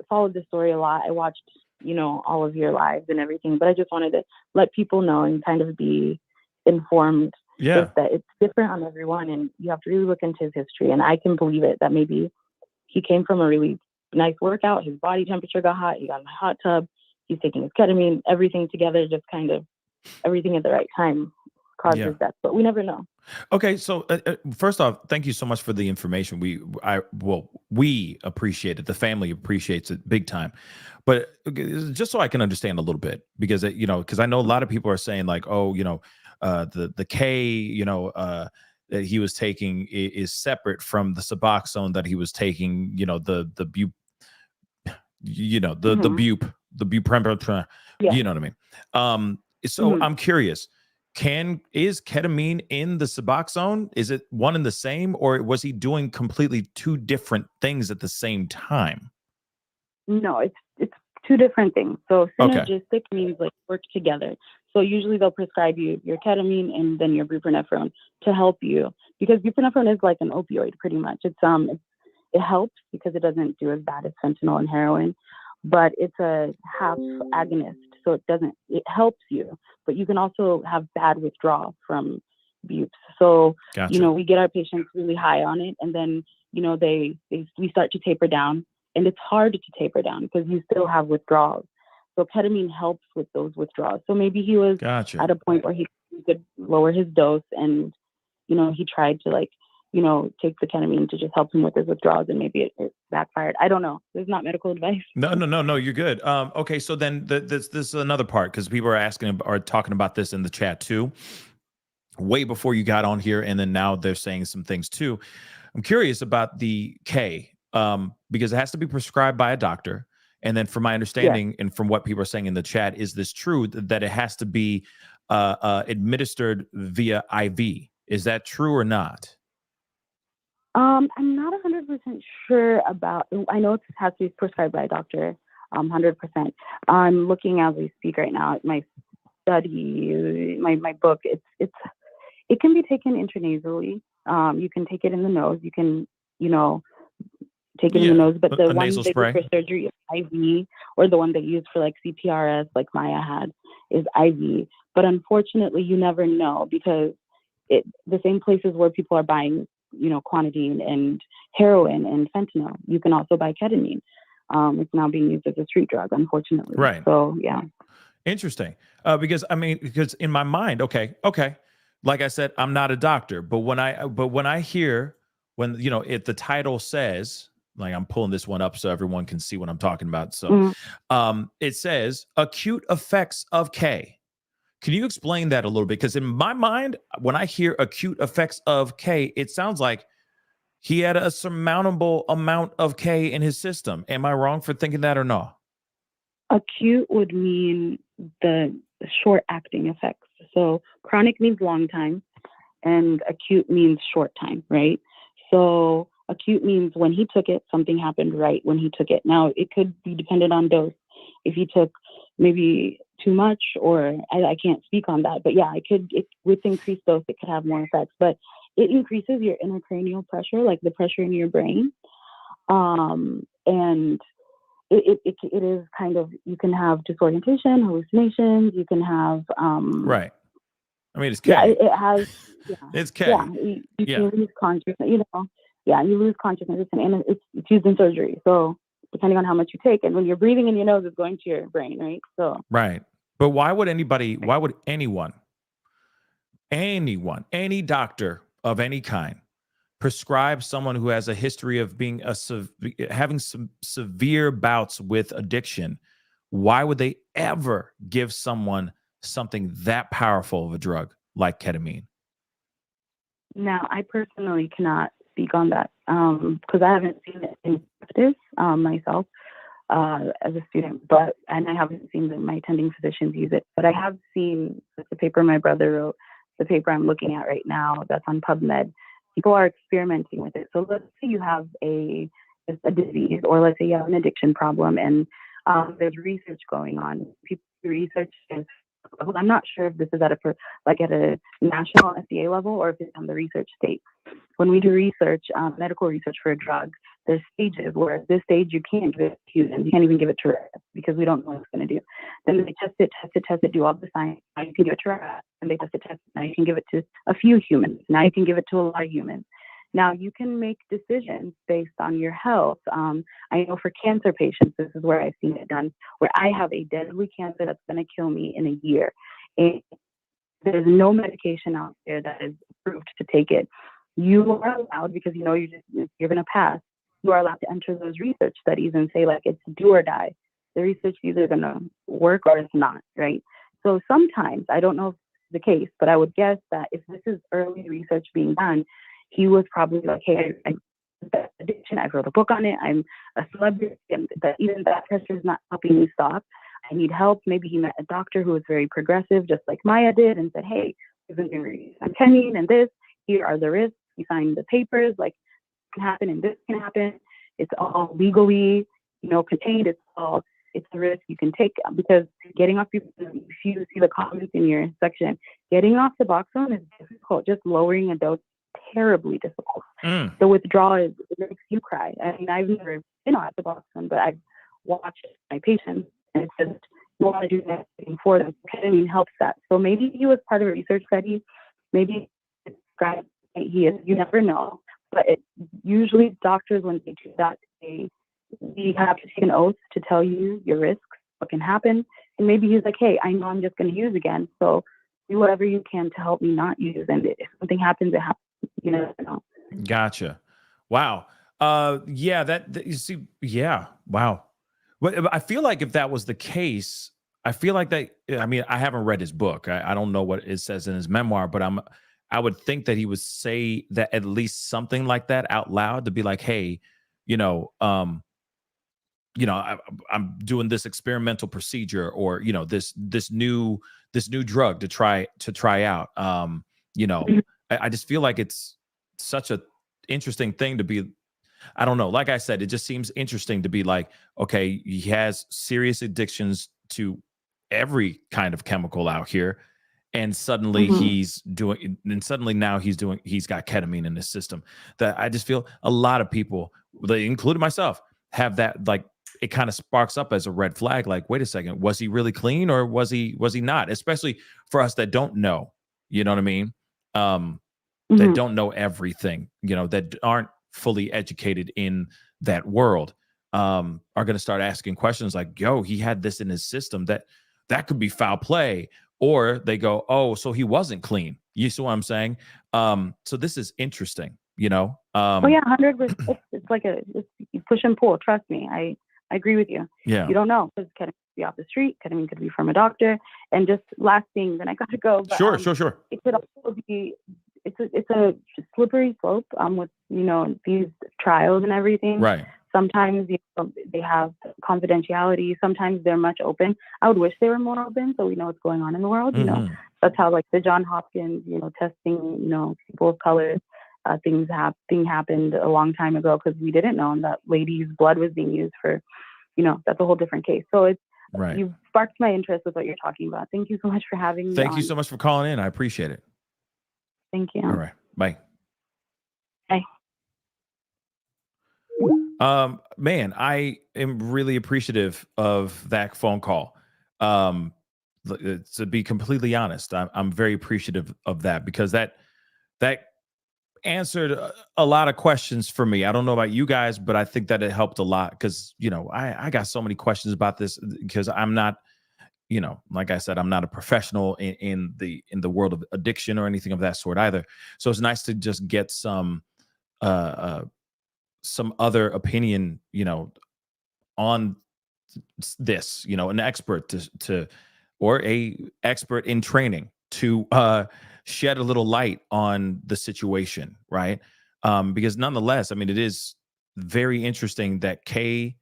followed this story a lot. I watched, all of your lives and everything, but I just wanted to let people know and kind of be informed. Yeah. That it's different on everyone, and you have to really look into his history. And I can believe it that maybe he came from a really nice workout. His body temperature got hot. He got in a hot tub. he's taking his ketamine, everything together, just kind of everything at the right time causes death, but we never know. Okay, so first off, thank you so much for the information. We appreciate it. The family appreciates it big time. But just so I can understand a little bit, because because I know a lot of people are saying like, oh, the K, that he was taking is separate from the Suboxone that he was taking. The bu, the buprenorphine. Yeah. You know what I mean? So I'm curious. Is ketamine in the Suboxone? Is it one and the same, or was he doing completely two different things at the same time? No, it's two different things. So Okay. synergistic means like work together. So usually they'll prescribe you your ketamine and then your buprenorphine to help you, because buprenorphine is like an opioid pretty much. It helps because it doesn't do as bad as fentanyl and heroin, but it's a half agonist, so it helps you, but you can also have bad withdrawal from bupes. So Gotcha. we get our patients really high on it, and then we start to taper down, and it's hard to taper down because you still have withdrawals. So ketamine helps with those withdrawals. So maybe he was at a point where he could lower his dose, and he tried to take the ketamine to just help him with his withdrawals, and maybe it backfired. I don't know. There's not medical advice. No, you're good. Okay, so then this is another part, because people are asking or talking about this in the chat too, way before you got on here, and then now they're saying some things too. I'm curious about the K, because it has to be prescribed by a doctor, and then from my understanding and from what people are saying in the chat, is this true that it has to be administered via IV? Is that true or not? I'm not 100% sure about. I know it has to be prescribed by a doctor, 100%. I'm looking as we speak right now at my study, my book. It can be taken intranasally. You can take it in the nose. You can take it in the nose, but the one they do for surgery is IV, or the one they use for like CPRS, like Maya had, is IV. But unfortunately, you never know, because the same places where people are buying clonidine and heroin and fentanyl, you can also buy ketamine. It's now being used as a street drug, unfortunately. Right. So yeah. Interesting. Because in my mind, okay. Like I said, I'm not a doctor, but when I hear, if the title says, like, I'm pulling this one up so everyone can see what I'm talking about. So, it says acute effects of K. Can you explain that a little bit? Because in my mind, when I hear acute effects of K, it sounds like he had a surmountable amount of K in his system. Am I wrong for thinking that or no? Acute would mean the short-acting effects. So chronic means long time, and acute means short time, right? So acute means when he took it, something happened right when he took it. Now, it could be dependent on dose. If he took maybe too much, or I can't speak on that, but yeah, with increased dose, it could have more effects. But it increases your intracranial pressure, like the pressure in your brain, and it is kind of, you can have disorientation, hallucinations. You can have right. I mean, it's K. Yeah, it has. Yeah, it's K. Yeah, you can lose consciousness. You lose consciousness, and it's used in surgery. So depending on how much you take, and when you're breathing in your nose, it's going to your brain, right? So right. But why would anyone, any doctor of any kind, prescribe someone who has a history of having some severe bouts with addiction? Why would they ever give someone something that powerful of a drug like ketamine? Now, I personally cannot speak on that because I haven't seen it in practice myself as a student, and I haven't seen my attending physicians use it. But I have seen the paper my brother wrote, the paper I'm looking at right now that's on PubMed. People are experimenting with it. So let's say you have a disease, or let's say you have an addiction problem, and there's research going on. People research is, I'm not sure if this is at a national FDA level, or if it's on the research state. When we do research, medical research for a drug, there's stages where at this stage you can't give it to humans. You can't even give it to rats because we don't know what it's going to do. Then they test it, do all the science. Now you can give it to rats, and they test it. Now you can give it to a few humans. Now you can give it to a lot of humans. Now you can make decisions based on your health. I know for cancer patients, this is where I've seen it done, where I have a deadly cancer that's going to kill me in a year. And there's no medication out there that is approved to take it. You are allowed, because you know you're going to pass, you are allowed to enter those research studies and say, like, it's do or die. The research is either going to work or it's not, right? So sometimes, I don't know if it's the case, but I would guess that if this is early research being done, he was probably like, hey, I addiction, I wrote a book on it, I'm a celebrity, and that even that pressure is not helping me stop. I need help. Maybe he met a doctor who was very progressive, just like Maya did, and said, hey, we've been doing ketamine and this, here are the risks. He signed the papers, like, this can happen and this can happen. It's all legally, contained. It's a risk you can take, because getting off, if you see the comments in your section, getting off Suboxone is difficult. Just lowering a dose, terribly difficult. The withdrawal it makes you cry. I mean, I've never been on Suboxone, but I've watched my patients, and it's just, you want to do that for them. Ketamine helps that. So maybe he was part of a research study. Maybe it's he is. You never know. But usually doctors, when they do that, we have to take an oath to tell you your risks, what can happen. And maybe he's like, hey, I know I'm just going to use again, so do whatever you can to help me not use. And if something happens, it happens. You never know. Gotcha. Wow. Yeah, that you see, yeah. Wow. But I feel like if that was the case, I feel like that, I mean, I haven't read his book. I don't know what it says in his memoir, but I would think that he would say that at least something like that out loud, to be like, hey, I'm doing this experimental procedure, or this new drug to try out. I just feel like it's such a interesting thing to be. I don't know. Like I said, it just seems interesting to be like, okay, he has serious addictions to every kind of chemical out here, and suddenly he's got ketamine in his system. That I just feel a lot of people, including myself, have that, like, it kind of sparks up as a red flag. Like, wait a second, was he really clean, or was he not? Especially for us that don't know, you know what I mean? That don't know everything, that aren't fully educated in that world, are going to start asking questions like, yo, he had this in his system, that could be foul play. Or they go, oh, so he wasn't clean. You see what I'm saying? So this is interesting, oh yeah, 100%. It's like you push and pull. Trust me, I agree with you. Yeah, you don't know, because ketamine could be off the street, ketamine could be from a doctor. And just last thing, then I got to go. But, sure. It could also be, it's a slippery slope with these trials and everything. Right. Sometimes they have confidentiality. Sometimes they're much open. I would wish they were more open, so we know what's going on in the world. That's how, like, the John Hopkins, testing, people of color, thing happened a long time ago, because we didn't know, and that lady's blood was being used for, that's a whole different case. So it's right. You sparked my interest with what you're talking about. Thank you so much for having me. Thank you so much for calling in. I appreciate it. Thank you. All right. Bye. Bye. Man, I am really appreciative of that phone call. To be completely honest, I'm very appreciative of that, because that answered a lot of questions for me. I don't know about you guys, but I think that it helped a lot, because I got so many questions about this, because I'm not, like I said, I'm not a professional in the world of addiction or anything of that sort either. So it's nice to just get some other opinion, on this, an expert or a expert in training to shed a little light on the situation, right? Because nonetheless, I mean, it is very interesting that K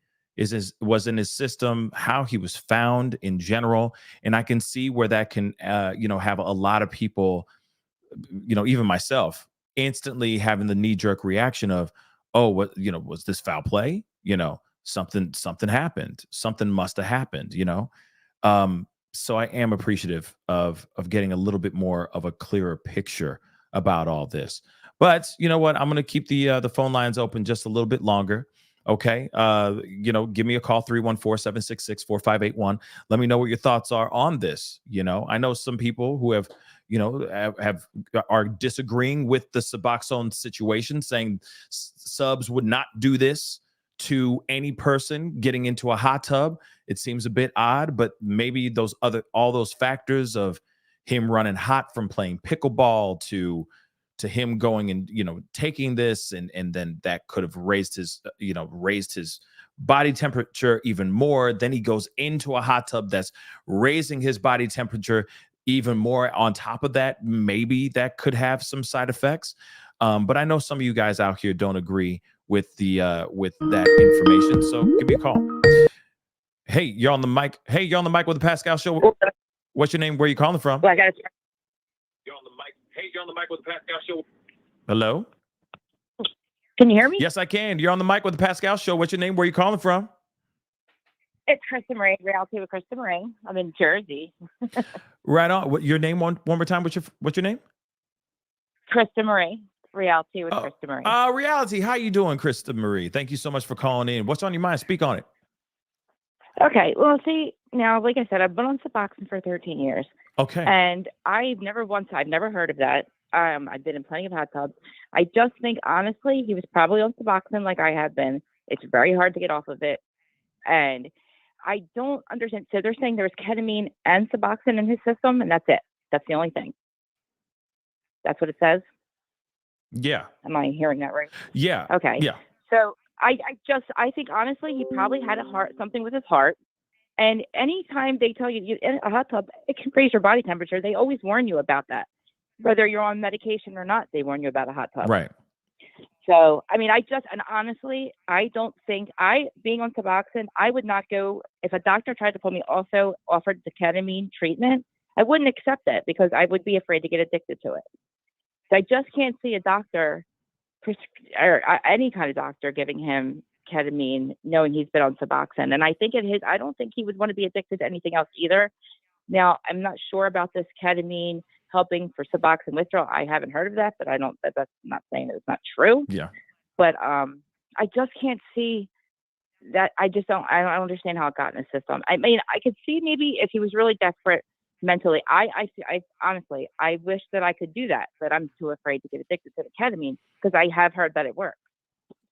was in his system, how he was found in general, and I can see where that can, have a lot of people, even myself, instantly having the knee-jerk reaction of, oh, what, was this foul play? Something happened. Something must have happened, so I am appreciative of getting a little bit more of a clearer picture about all this. But you know what? I'm going to keep the phone lines open just a little bit longer. Okay. Give me a call, 314-766-4581. Let me know what your thoughts are on this. I know some people who have, are disagreeing with the Suboxone situation, saying subs would not do this to any person getting into a hot tub. It seems a bit odd, but maybe all those factors of him running hot from playing pickleball to him going and taking this, and then that could have raised his body temperature even more. Then he goes into a hot tub that's raising his body temperature even more. On top of that, maybe that could have some side effects. But I know some of you guys out here don't agree with that information. So give me a call. Hey, you're on the mic. Hey, you're on the mic with the Pascal Show. What's your name? Where are you calling from? Well, I got You're on the mic. Hey, you're on the mic with the Pascal Show. Hello? Can you hear me? Yes, I can. You're on the mic with the Pascal Show. What's your name? Where are you calling from? It's Krista Marie, Reality with Krista Marie. I'm in Jersey. Right on. What your name one more time? What's your name? Krista Marie, Reality with Krista Marie. Reality. How you doing, Krista Marie? Thank you so much for calling in. What's on your mind? Speak on it. Okay. Well, see, now, like I said, I've been on Suboxone for 13 years. Okay. And I've never heard of that. I've been in plenty of hot tubs. I just think, honestly, he was probably on Suboxone like I have been. It's very hard to get off of it. And I don't understand. So they're saying there was ketamine and Suboxone in his system, and that's it. That's the only thing. That's what it says? Yeah. Am I hearing that right? Yeah. Okay. Yeah. So I think, honestly, he probably had something with his heart. And anytime they tell you in a hot tub, it can raise your body temperature, they always warn you about that. Whether you're on medication or not, they warn you about a hot tub. Right. So, I mean, honestly, I don't think being on Suboxone, I would not go, if a doctor tried to pull me also offered the ketamine treatment, I wouldn't accept it because I would be afraid to get addicted to it. So I just can't see a doctor or any kind of doctor giving him ketamine, knowing he's been on Suboxone. And I think I don't think he would want to be addicted to anything else either. Now, I'm not sure about this ketamine helping for Suboxone withdrawal. I haven't heard of that, but that's not saying that it's not true. Yeah. But I just can't see that. I don't understand how it got in the system. I mean, I could see maybe if he was really desperate mentally. I honestly, I wish that I could do that, but I'm too afraid to get addicted to the ketamine because I have heard that it works.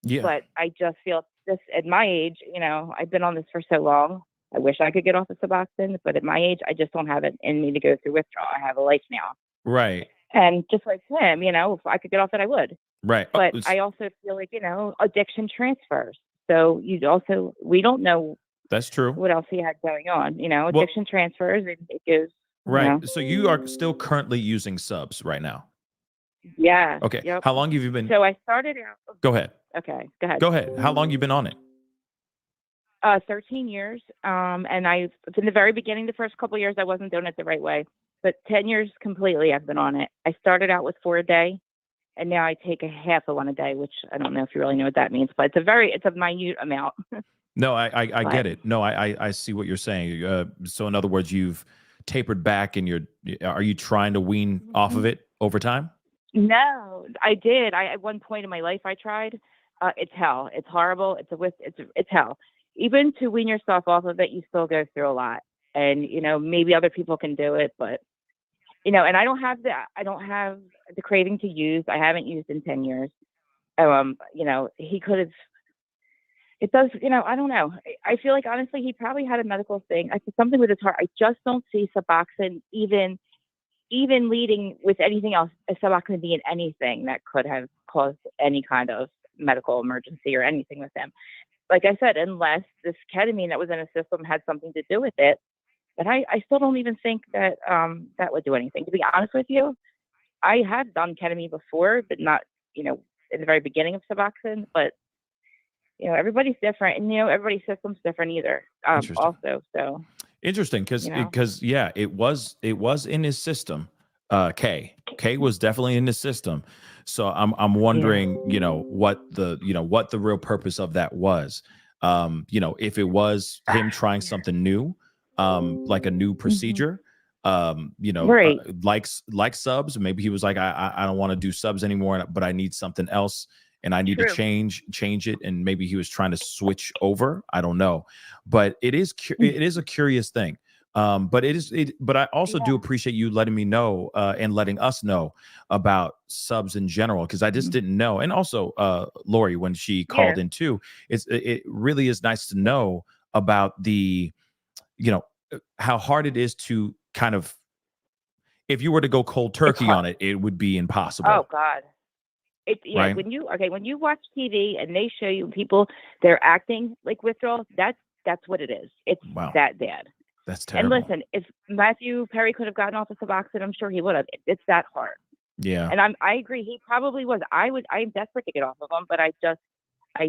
Yeah. But I just feel this at my age, I've been on this for so long. I wish I could get off of Suboxone, but at my age, I just don't have it in me to go through withdrawal. I have a life now. Right. And just like him, if I could get off it, I would. Right. But I also feel like, addiction transfers. So we don't know. That's true. What else he had going on, addiction transfers, and it goes. Right. So you are still currently using subs right now? Yeah. Okay. Yep. How long have you been? So I started out. Go ahead. Okay. Go ahead. Go ahead. How long you been on it? 13 years. And from the very beginning, the first couple of years, I wasn't doing it the right way. But 10 years completely, I've been on it. I started out with 4 a day, and now I take a half of one a day, which I don't know if you really know what that means, but it's a minute amount. No, I get it. No, I see what you're saying. So in other words, you've tapered back, and are you trying to wean off of it over time? No, I did. At one point in my life, I tried. It's hell. It's horrible. It's hell. Even to wean yourself off of it, you still go through a lot. And, maybe other people can do it, but, and I don't have the craving to use. I haven't used in 10 years. He could have, it does, I don't know. I feel like, honestly, he probably had a medical thing. I said something with his heart. I just don't see Suboxone even leading with anything else, Suboxone being anything that could have caused any kind of medical emergency or anything with him. Like I said, unless this ketamine that was in his system had something to do with it. But I still don't even think that that would do anything. To be honest with you, I have done ketamine before, but not, in the very beginning of Suboxone. But, everybody's different. And, everybody's system's different either. Also, so. Interesting, because yeah, it was in his system. K was definitely in his system. So I'm wondering, what the real purpose of that was. If it was him trying something new, like a new procedure, right. Like subs. Maybe he was like, I don't want to do subs anymore, but I need something else. And I need to change it. And maybe he was trying to switch over. I don't know. But it is a curious thing. But but I also do appreciate you letting me know and letting us know about subs in general, because I just didn't know. And also Lori, when she called in too, it really is nice to know about the, how hard it is to kind of, if you were to go cold turkey on it, it would be impossible. Oh God. Right? When you watch TV and they show you people, they're acting like withdrawal, that's what it is. It's that bad. That's terrible. And listen, if Matthew Perry could have gotten off of Suboxone, I'm sure he would have. It's that hard. Yeah. And I agree. He probably was. I'm desperate to get off of him, but I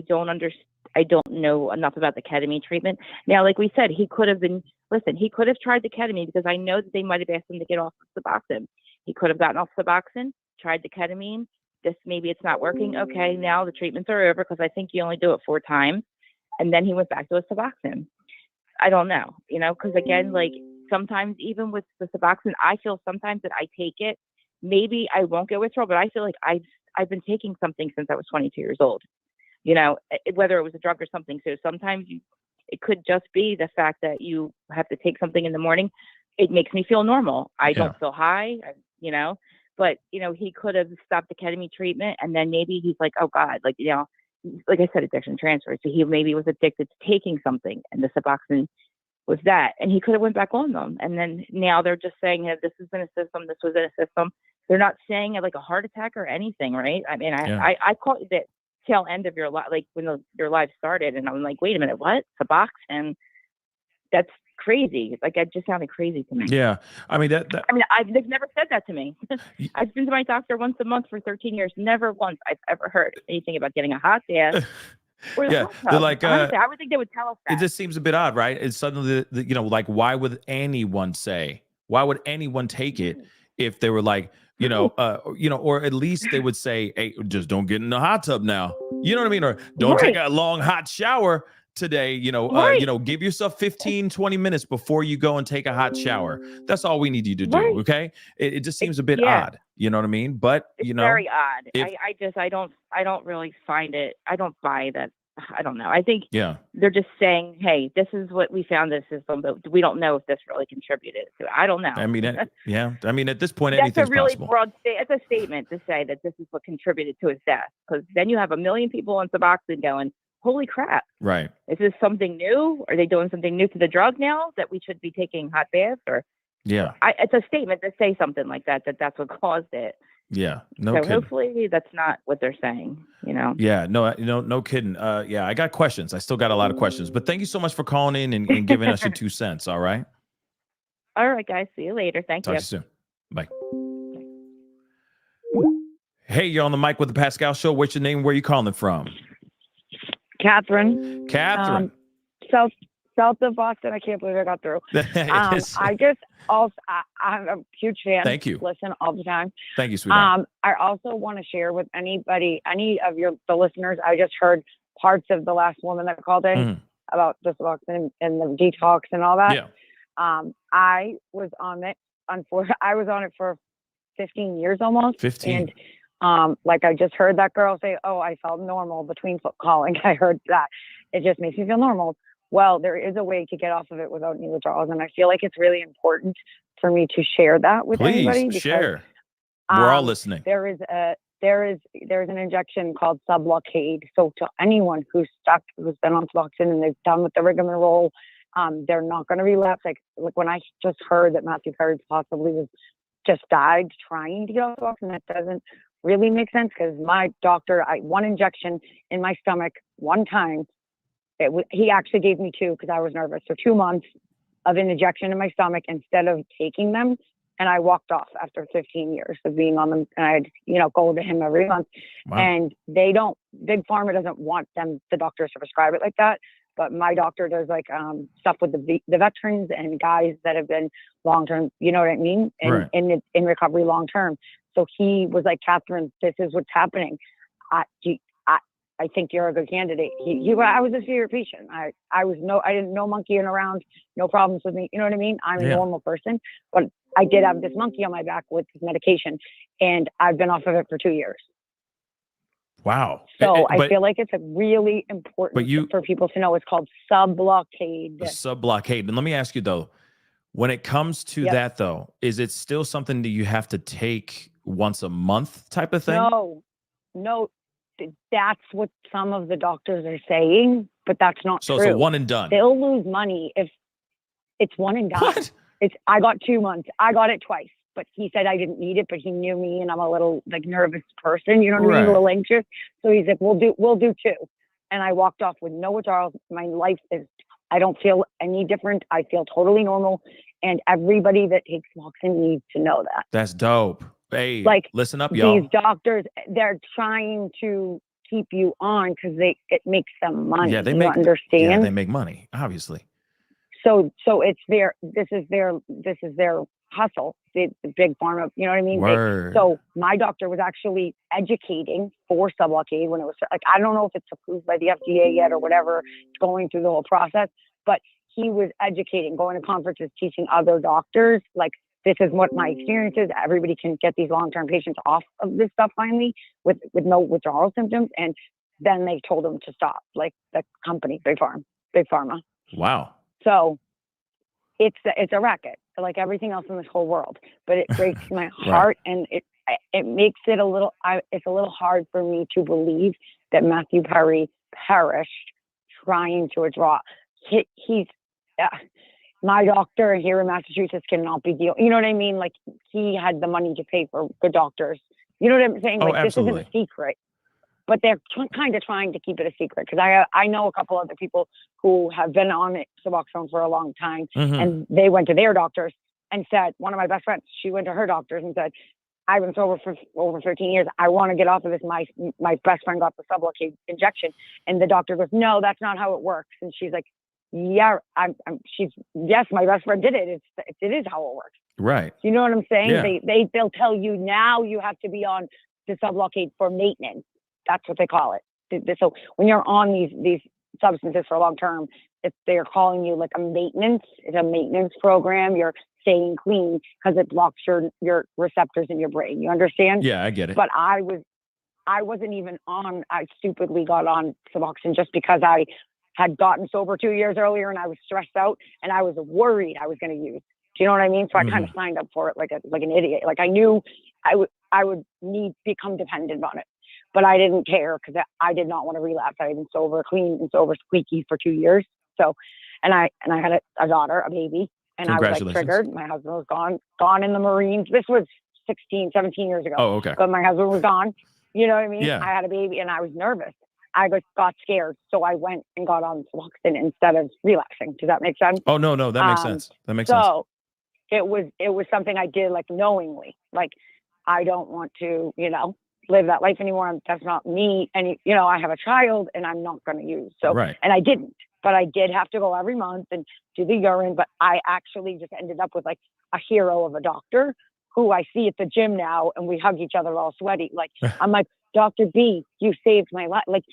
don't understand. I don't know enough about the ketamine treatment. Now, like we said, he could have tried the ketamine, because I know that they might have asked him to get off of Suboxone. He could have gotten off Suboxone, tried the ketamine. Maybe it's not working. Okay, now the treatments are over, because I think you only do it 4 times. And then he went back to a Suboxone. I don't know, because again, like sometimes even with the Suboxone, I feel sometimes that I take it, maybe I won't get withdrawal, but I feel like I've been taking something since I was 22 years old, whether it was a drug or something. So sometimes it could just be the fact that you have to take something in the morning. It makes me feel normal. I don't feel high, but he could have stopped the ketamine treatment, and then maybe he's like, oh God, like I said, addiction transfer. So he maybe was addicted to taking something, and the Suboxone was that, and he could have went back on them. And then now they're just saying that this has been a system. This was in a system. They're not saying like a heart attack or anything, right? I mean, I caught the tail end of your life, like when your life started, and I'm like, wait a minute, what? Suboxone? That's crazy. Like, it just sounded crazy to me. Yeah. I mean, they've never said that to me. I've been to my doctor once a month for 13 years. Never once I've ever heard anything about getting a hot bath. Yeah, they're like, honestly, I would think they would tell us that. It just seems a bit odd, right? It's suddenly, like, why would anyone take it if they were like, or at least they would say, hey, just don't get in the hot tub now. You know what I mean? Or don't take a long hot shower today. Give yourself 15, 20 minutes before you go and take a hot shower. That's all we need you to do. Okay. It just seems a bit odd. You know what I mean? But it's very odd. I don't really find it. I don't buy that. I don't know. I think they're just saying, hey, this is what we found this system, but we don't know if this really contributed to it. I don't know. I mean, I mean, at this point, that's anything's a really possible. broad it's a statement to say that this is what contributed to his death, because then you have 1 million people on Suboxone going, holy crap. Right. Is this something new? Are they doing something new to the drug now that we should be taking hot baths? Or it's a statement to say something like that that's what caused it. Yeah. So hopefully that's not what they're saying, Yeah, no kidding. I got questions. I still got a lot of questions, but thank you so much for calling in and giving us your 2 cents. All right. All right, guys. See you later. Thank you. Talk to you soon. Bye. Hey, you're on the mic with the Pascal Show. What's your name? Where are you calling from? Catherine. South of Boston. I can't believe I got through. I'm a huge fan. Thank you. Listen all the time. Thank you, sweetheart. I also want to share with any of the listeners. I just heard parts of the last woman that called in about the Suboxone and the detox and all that. Yeah. I was on it. I was on it for 15 years almost. 15. And like I just heard that girl say, oh, I felt normal between calling. I heard that. It just makes me feel normal. Well, there is a way to get off of it without any withdrawals. And I feel like it's really important for me to share that with anybody. Please share. We're all listening. There is an injection called Sublocade. So to anyone who's been on Suboxone and they've done with the rigmarole, they're not going to relapse. Like when I just heard that Matthew Perry possibly just died trying to get off Suboxone, that doesn't really make sense, because my doctor, one injection in my stomach one time, he actually gave me 2 because I was nervous. So 2 months of an injection in my stomach instead of taking them. And I walked off after 15 years of being on them. And I'd, go to him every month. Wow. And Big Pharma doesn't want the doctors to prescribe it like that. But my doctor does stuff with the veterans and guys that have been long-term, you know what I mean? And in recovery long-term. So he was like, Catherine, this is what's happening. I think you're a good candidate. I was a severe patient. I didn't know monkeying around, no problems with me. You know what I mean? I'm a normal person, but I did have this monkey on my back with this medication, and I've been off of it for 2 years. Wow. So I feel like it's a really important for people to know. It's called Sublocade. Sublocade. And let me ask you though, When it comes to Yep. that, though, is it still something that you have to take once a month type of thing? No, that's what some of the doctors are saying, but that's not So true. it's a one and done. They'll lose money if it's one and done. What? I got 2 months. I got it twice, but he said I didn't need it, but he knew me and I'm a little like nervous person, you know what I mean? Right. A little anxious. So he's like, we'll do 2. And I walked off with no withdrawals. My life is, I don't feel any different. I feel totally normal. And everybody that takes Suboxone needs to know that. That's dope. Hey, Like, listen up, y'all. These doctors, they're trying to keep you on because it makes them money. Yeah, they you make understand. Yeah, they make money, obviously. So it's this is their hustle, the big pharma, you know what I mean? Word. So my doctor was actually educating for Sublocade when it was like, I don't know if it's approved by the FDA yet or whatever, going through the whole process, but he was educating, going to conferences, teaching other doctors, like, this is what my experience is. Everybody can get these long-term patients off of this stuff finally with no withdrawal symptoms. And then they told them to stop, like the company, Big Pharma. Wow. So it's a racket, like everything else in this whole world. But it breaks my heart, and it makes it it's a little hard for me to believe that Matthew Perry perished trying to withdraw. He's my doctor here in Massachusetts cannot be deal. You know what I mean? Like, he had the money to pay for good doctors. You know what I'm saying? Oh, Like, absolutely. This isn't a secret. But they're kind of trying to keep it a secret, because I know a couple other people who have been on Suboxone for a long time, and they went to their doctors and said, one of my best friends, she went to her doctors and said, I've been sober for over 13 years. I want to get off of this. My best friend got the Sublocade injection, and the doctor goes, no, that's not how it works. And she's like, yeah, yes, my best friend did it. It is how it works. Right. You know what I'm saying? Yeah. They'll tell you now you have to be on the Sublocade for maintenance. That's what they call it. So when you're on these substances for long term, if they're calling you like it's a maintenance program, you're staying clean because it blocks your receptors in your brain. You understand? Yeah, I get it. But I wasn't even on. I stupidly got on Suboxone just because I had gotten sober 2 years earlier and I was stressed out and I was worried I was going to use. Do you know what I mean? So I kind of signed up for it like an idiot. Like, I knew I would become dependent on it. But I didn't care because I did not want to relapse. I had been clean and sober squeaky for 2 years. So, and I had a daughter, a baby, and I was like triggered. My husband was gone in the Marines. This was 16, 17 years ago. Oh, okay. But my husband was gone. You know what I mean? Yeah. I had a baby and I was nervous. I got scared. So I went and got on Suboxone instead of relapsing. Does that make sense? Oh, no, that makes sense. That makes sense. So it was something I did like knowingly. Like, I don't want to, live that life anymore. That's not me. And, I have a child and I'm not going to use. So, right. And I didn't, but I did have to go every month and do the urine. But I actually just ended up with like a hero of a doctor who I see at the gym now, and we hug each other all sweaty. Like, I'm like, Dr. B, you saved my life. Like,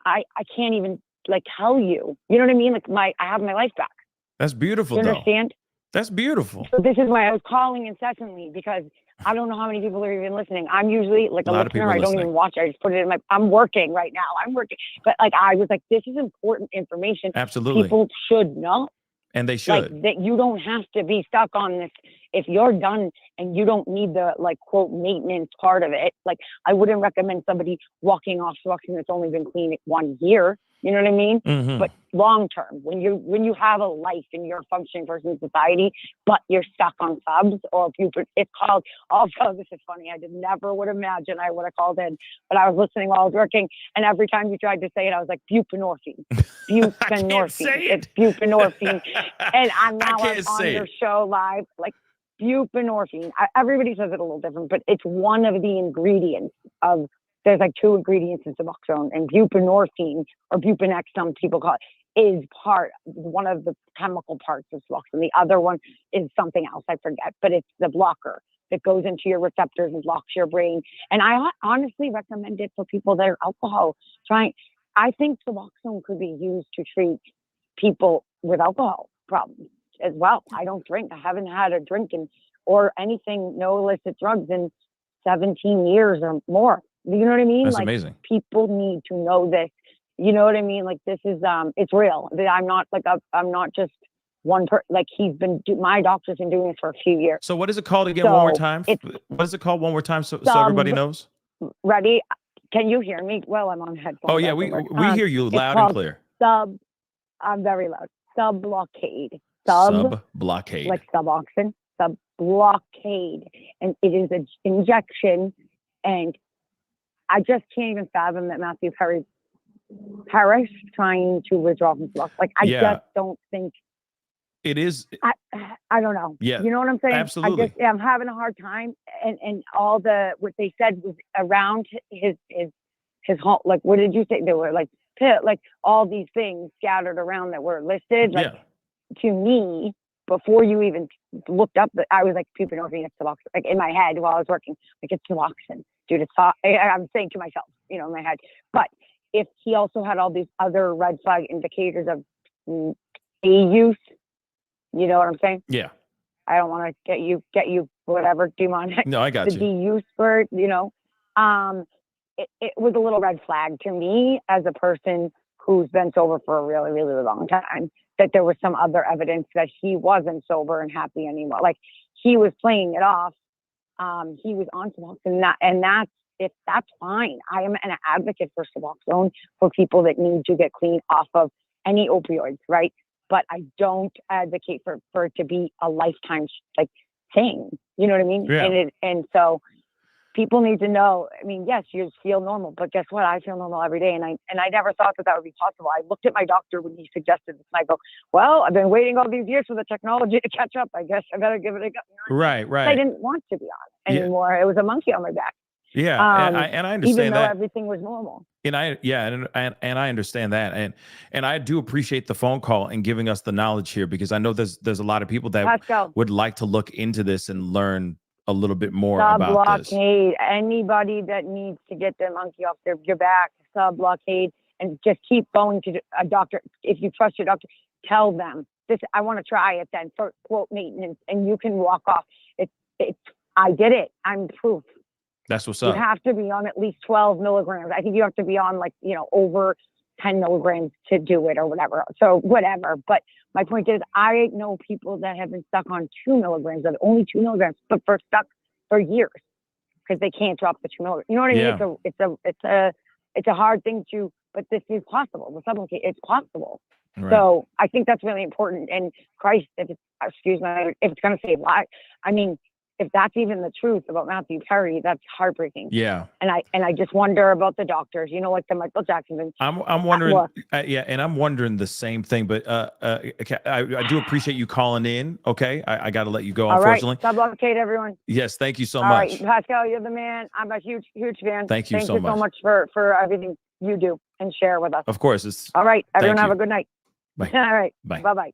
I can't even like tell you, you know what I mean? Like, I have my life back. That's beautiful. You understand? That's beautiful. So this is why I was calling incessantly, because I don't know how many people are even listening. I'm usually like a listener. I don't even watch it. I just put it in I'm working right now. I'm working. But like, I was like, this is important information. Absolutely. People should know. And they should. Like, that you don't have to be stuck on this. If you're done and you don't need the like quote maintenance part of it, like, I wouldn't recommend somebody walking off Suboxone that's only been clean 1 year. You know what I mean? But long term, when you have a life and you're a functioning person in society, but you're stuck on subs or it's called. Also, this is funny. I never would imagine I would have called in, but I was listening while I was working, and every time you tried to say it, I was like buprenorphine. It's buprenorphine, and I'm on your show live, like buprenorphine. Everybody says it a little different, but it's one of the ingredients of. There's like 2 ingredients in Suboxone, and buprenorphine, or buprenex, some people call it, is one of the chemical parts of Suboxone. The other one is something else, I forget, but it's the blocker that goes into your receptors and blocks your brain. And I honestly recommend it for people that are alcohol trying. I think Suboxone could be used to treat people with alcohol problems as well. I don't drink. I haven't had a drink or anything, no illicit drugs in 17 years or more. You know what I mean? That's like, amazing. People need to know this. You know what I mean? Like, this is it's real. I'm not like I'm not just like my doctor's been doing this for a few years. So what is it called again? One more So time. What is it called one more time so Sub- everybody knows? Ready? Can you hear me? Well, I'm on headphones. Oh yeah, we hear you loud and clear. I'm very loud. Sub-blockade. Sub-blockade. Like Suboxone. Sub-blockade. And it is an injection. And I just can't even fathom that Matthew Perry perished trying to withdraw from Suboxone. Like, I just don't think it is. I don't know. Yeah. You know what I'm saying? Absolutely. I'm having a hard time. And all what they said was around his home. Like, what did you say? There were like all these things scattered around that were listed. Like, to me, before you even looked up, I was like, people don't think it's Suboxone. Like, in my head while I was working, like, it's Suboxone, dude. I'm saying to myself, in my head. But if he also had all these other red flag indicators of use, you know what I'm saying? Yeah. I don't want to get you whatever demonic. No, I got the you. DU spurt, it was a little red flag to me as a person who's been sober for a really, really long time, that there was some other evidence that he wasn't sober and happy anymore. Like, he was playing it off. He was on Suboxone, and that's fine. I am an advocate for Suboxone for people that need to get clean off of any opioids, right? But I don't advocate for it to be a lifetime thing. You know what I mean? Yeah. And so people need to know. I mean, yes, you feel normal, but guess what? I feel normal every day, and I never thought that would be possible. I looked at my doctor when he suggested this, and I go, "Well, I've been waiting all these years for the technology to catch up. I guess I better give it a go." Right. I didn't want to be on it anymore. It was a monkey on my back. Yeah, and I understand even though that everything was normal. And I understand that, and I do appreciate the phone call and giving us the knowledge here, because I know there's a lot of people that Pascal, would like to look into this and learn a little bit more about this. Sub-blockade. Anybody that needs to get their monkey off your back, sub-blockade, and just keep going to a doctor. If you trust your doctor, tell them this. I want to try it then for quote maintenance, and you can walk off. I did it. I'm proof. That's what's up. You have to be on at least 12 milligrams. I think you have to be on over 10 milligrams to do it or whatever. So whatever. But my point is, I know people that have been stuck on 2 milligrams, of only 2 milligrams, but stuck for years because they can't drop the 2 milligrams. You know what I mean? Yeah. It's a hard thing but this is possible. With Suboxone, it's possible. Right. So I think that's really important. And Christ, if it's going to save lives, I mean, if that's even the truth about Matthew Perry, that's heartbreaking. Yeah. And I just wonder about the doctors, like the Michael Jackson. I'm wondering. And I'm wondering the same thing. But I do appreciate you calling in. Okay, I got to let you go. All unfortunately. Right. Sub-blockade, everyone. Yes, thank you so All much. Right. Pascal, you're the man. I'm a huge fan. Thank you so much for everything you do and share with us. Of course. All right, everyone, have a good night. Bye. All right. Bye.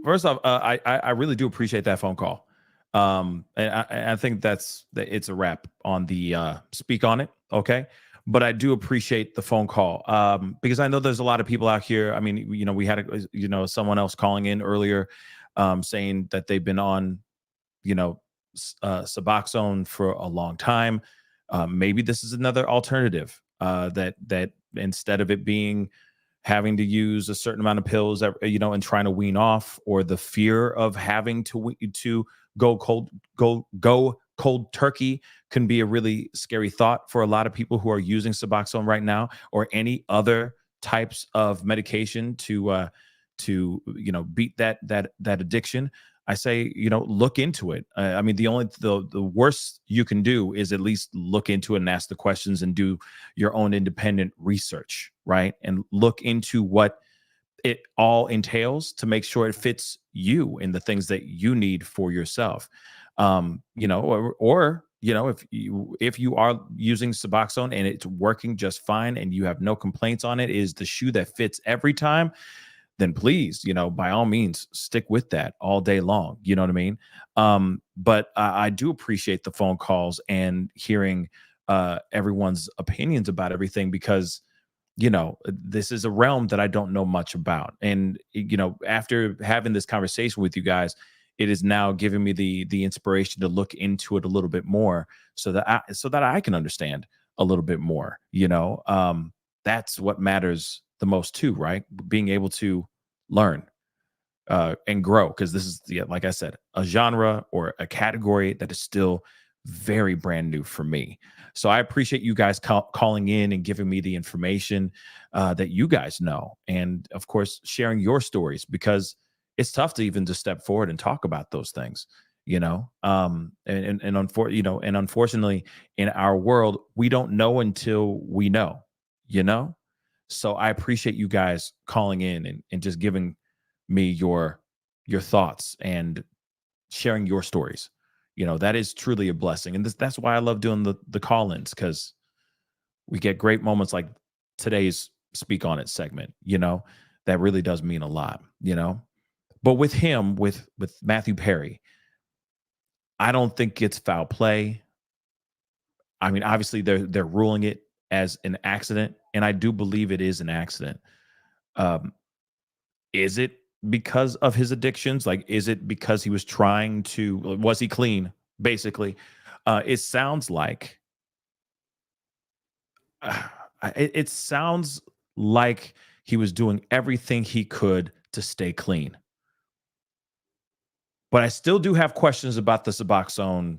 First off, I really do appreciate that phone call. And I think it's a wrap on the speak on it. Okay. But I do appreciate the phone call because I know there's a lot of people out here. I mean, we had, someone else calling in earlier saying that they've been on, Suboxone for a long time. Maybe this is another alternative that instead of it being having to use a certain amount of pills, and trying to wean off, or the fear of having to go cold turkey can be a really scary thought for a lot of people who are using Suboxone right now, or any other types of medication to beat that addiction. I say, look into it. I mean, the worst you can do is at least look into it and ask the questions and do your own independent research, right? And look into what it all entails to make sure it fits you in the things that you need for yourself. If you are using Suboxone and it's working just fine and you have no complaints on it, is the shoe that fits every time, then please, by all means, stick with that all day long. You know what I mean? But I do appreciate the phone calls and hearing everyone's opinions about everything, because, this is a realm that I don't know much about. And, after having this conversation with you guys, it is now giving me the inspiration to look into it a little bit more so that I can understand a little bit more. That's what matters the most too, right? Being able to learn and grow, because this is, like I said, a genre or a category that is still very brand new for me. So I appreciate you guys calling in and giving me the information that you guys know, and of course sharing your stories, because it's tough to even just step forward and talk about those things, and unfortunately in our world we don't know until we know, you know. So I appreciate you guys calling in and just giving me your thoughts and sharing your stories. That is truly a blessing, and that's why I love doing the call-ins, because we get great moments like today's Speak On It segment. That really does mean a lot. But with him, with Matthew Perry, I don't think it's foul play. I mean, obviously they're ruling it as an accident, and I do believe it is an accident. Is it because of his addictions? Like, is it because he was was he clean? Basically, it sounds like it sounds like he was doing everything he could to stay clean. But I still do have questions about the Suboxone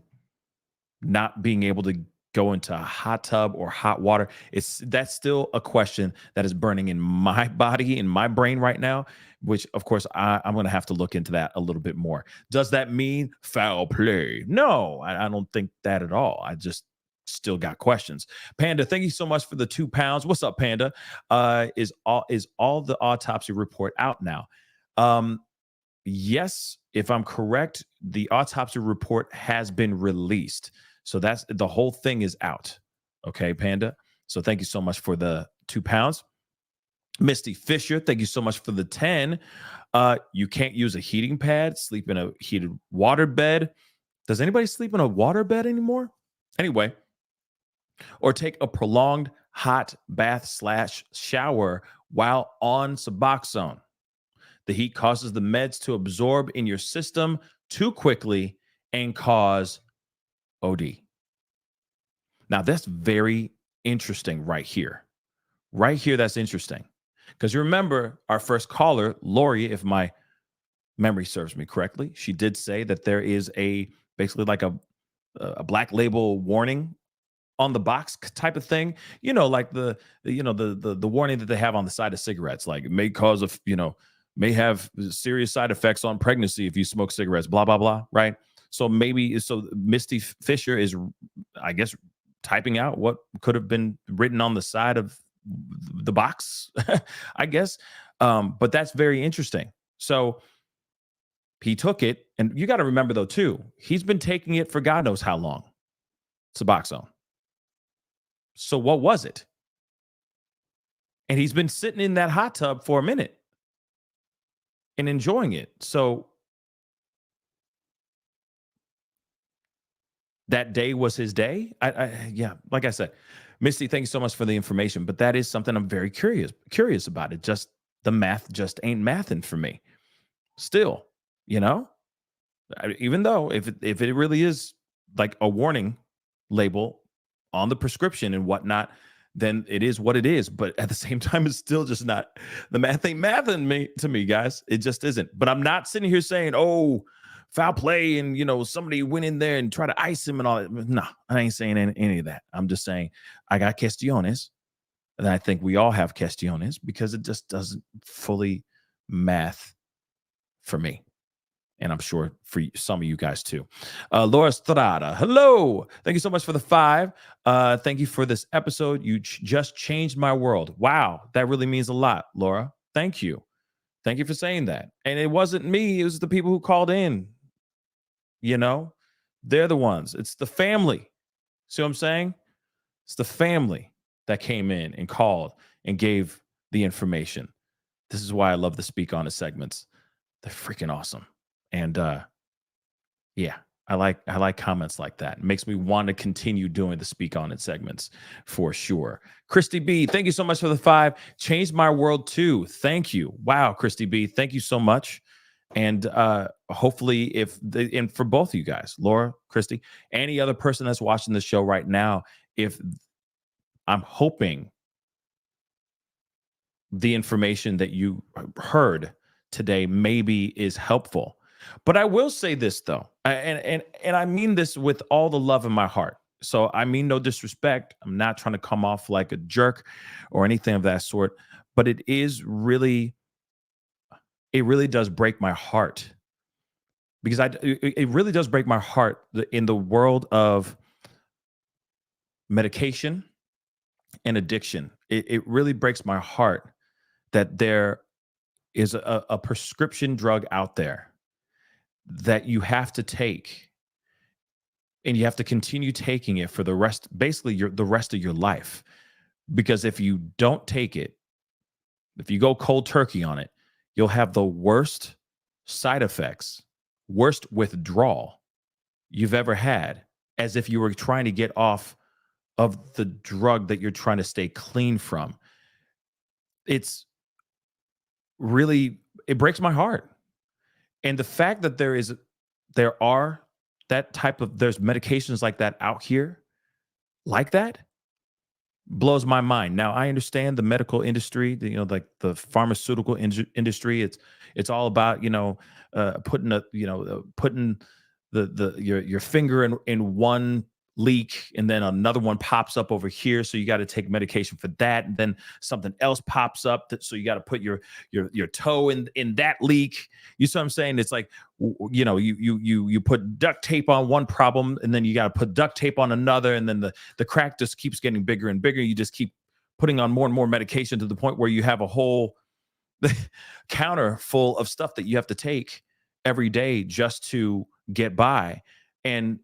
not being able to go into a hot tub or hot water. That's still a question that is burning in my body, in my brain right now, which of course I'm going to have to look into that a little bit more. Does that mean foul play? No, I don't think that at all. I just still got questions. Panda, thank you so much for the £2. What's up, Panda? Is all the autopsy report out now? Yes, if I'm correct, the autopsy report has been released. So that's the whole thing is out. Okay, Panda. So thank you so much for the £2. Misty Fisher, thank you so much for the 10. You can't use a heating pad, sleep in a heated water bed. Does anybody sleep in a water bed anymore? Anyway, or take a prolonged hot bath/shower while on Suboxone. The heat causes the meds to absorb in your system too quickly and cause OD. Now, that's very interesting right here. Right here, that's interesting. Because you remember our first caller, Lori, if my memory serves me correctly, she did say that there is basically like a black label warning on the box type of thing, like the warning that they have on the side of cigarettes, like it may cause may have serious side effects on pregnancy if you smoke cigarettes, blah, blah, blah. Right. So Misty Fisher is, I guess, typing out what could have been written on the side of the box, I guess. But that's very interesting. So he took it, and you got to remember though, too, he's been taking it for God knows how long. Suboxone. So what was it? And he's been sitting in that hot tub for a minute and enjoying it. So that day was his day. Yeah, like I said, Misty, thank you so much for the information. But that is something I'm very curious about. It just, the math just ain't mathing for me. Still, even though if it really is like a warning label on the prescription and whatnot, then it is what it is. But at the same time, it's still just not, the math ain't mathing to me, guys. It just isn't. But I'm not sitting here saying, oh, foul play and, somebody went in there and tried to ice him and all that. No, I ain't saying any of that. I'm just saying I got questiones, and I think we all have questiones, because it just doesn't fully math for me. And I'm sure for some of you guys too. Laura Strada, hello. Thank you so much for the 5. Thank you for this episode. You just changed my world. Wow, that really means a lot, Laura. Thank you. Thank you for saying that. And it wasn't me. It was the people who called in. They're the ones. It's the family. See what I'm saying? It's the family that came in and called and gave the information. This is why I love the Speak On It segments. They're freaking awesome. And yeah, I like comments like that. It makes me want to continue doing the Speak On It segments for sure. Christy B, thank you so much for the 5. Changed my world too. Thank you. Wow, Christy B, thank you so much. And hopefully and for both of you guys, Laura, Christy, any other person that's watching the show right now, if I'm hoping the information that you heard today maybe is helpful. But I will say this though, and I mean this with all the love in my heart. So I mean no disrespect. I'm not trying to come off like a jerk or anything of that sort, but it really does break my heart, because it really does break my heart in the world of medication and addiction. It really breaks my heart that there is a prescription drug out there that you have to take, and you have to continue taking it for the rest, basically the rest of your life. Because if you don't take it, if you go cold turkey on it, you'll have the worst side effects, worst withdrawal you've ever had, as if you were trying to get off of the drug that you're trying to stay clean from. It's really, it breaks my heart. And the fact that there's medications like that out here, like that, blows my mind. Now, I understand the medical industry, like the pharmaceutical industry. It's all about, putting your finger in one leak, and then another one pops up over here, so you got to take medication for that, and then something else pops up, so you got to put your toe in that leak. You see what I'm saying? It's like, you put duct tape on one problem, and then you got to put duct tape on another, and then the crack just keeps getting bigger and bigger. You just keep putting on more and more medication to the point where you have a whole counter full of stuff that you have to take every day just to get by. And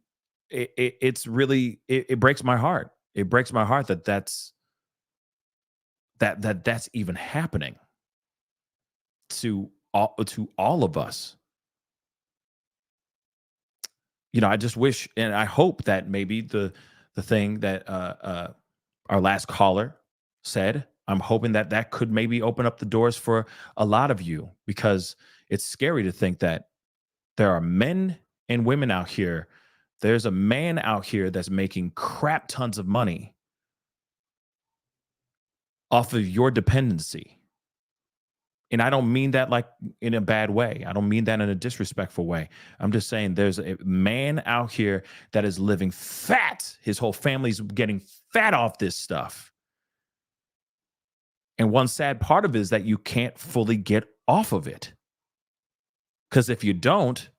it's really, it breaks my heart. It breaks my heart that's even happening to all of us. I just wish, and I hope that maybe the thing that our last caller said, I'm hoping that could maybe open up the doors for a lot of you, because it's scary to think that there are men and women out here. There's a man out here that's making crap tons of money off of your dependency. And I don't mean that like in a bad way. I don't mean that in a disrespectful way. I'm just saying there's a man out here that is living fat. His whole family's getting fat off this stuff. And one sad part of it is that you can't fully get off of it. Because if you don't,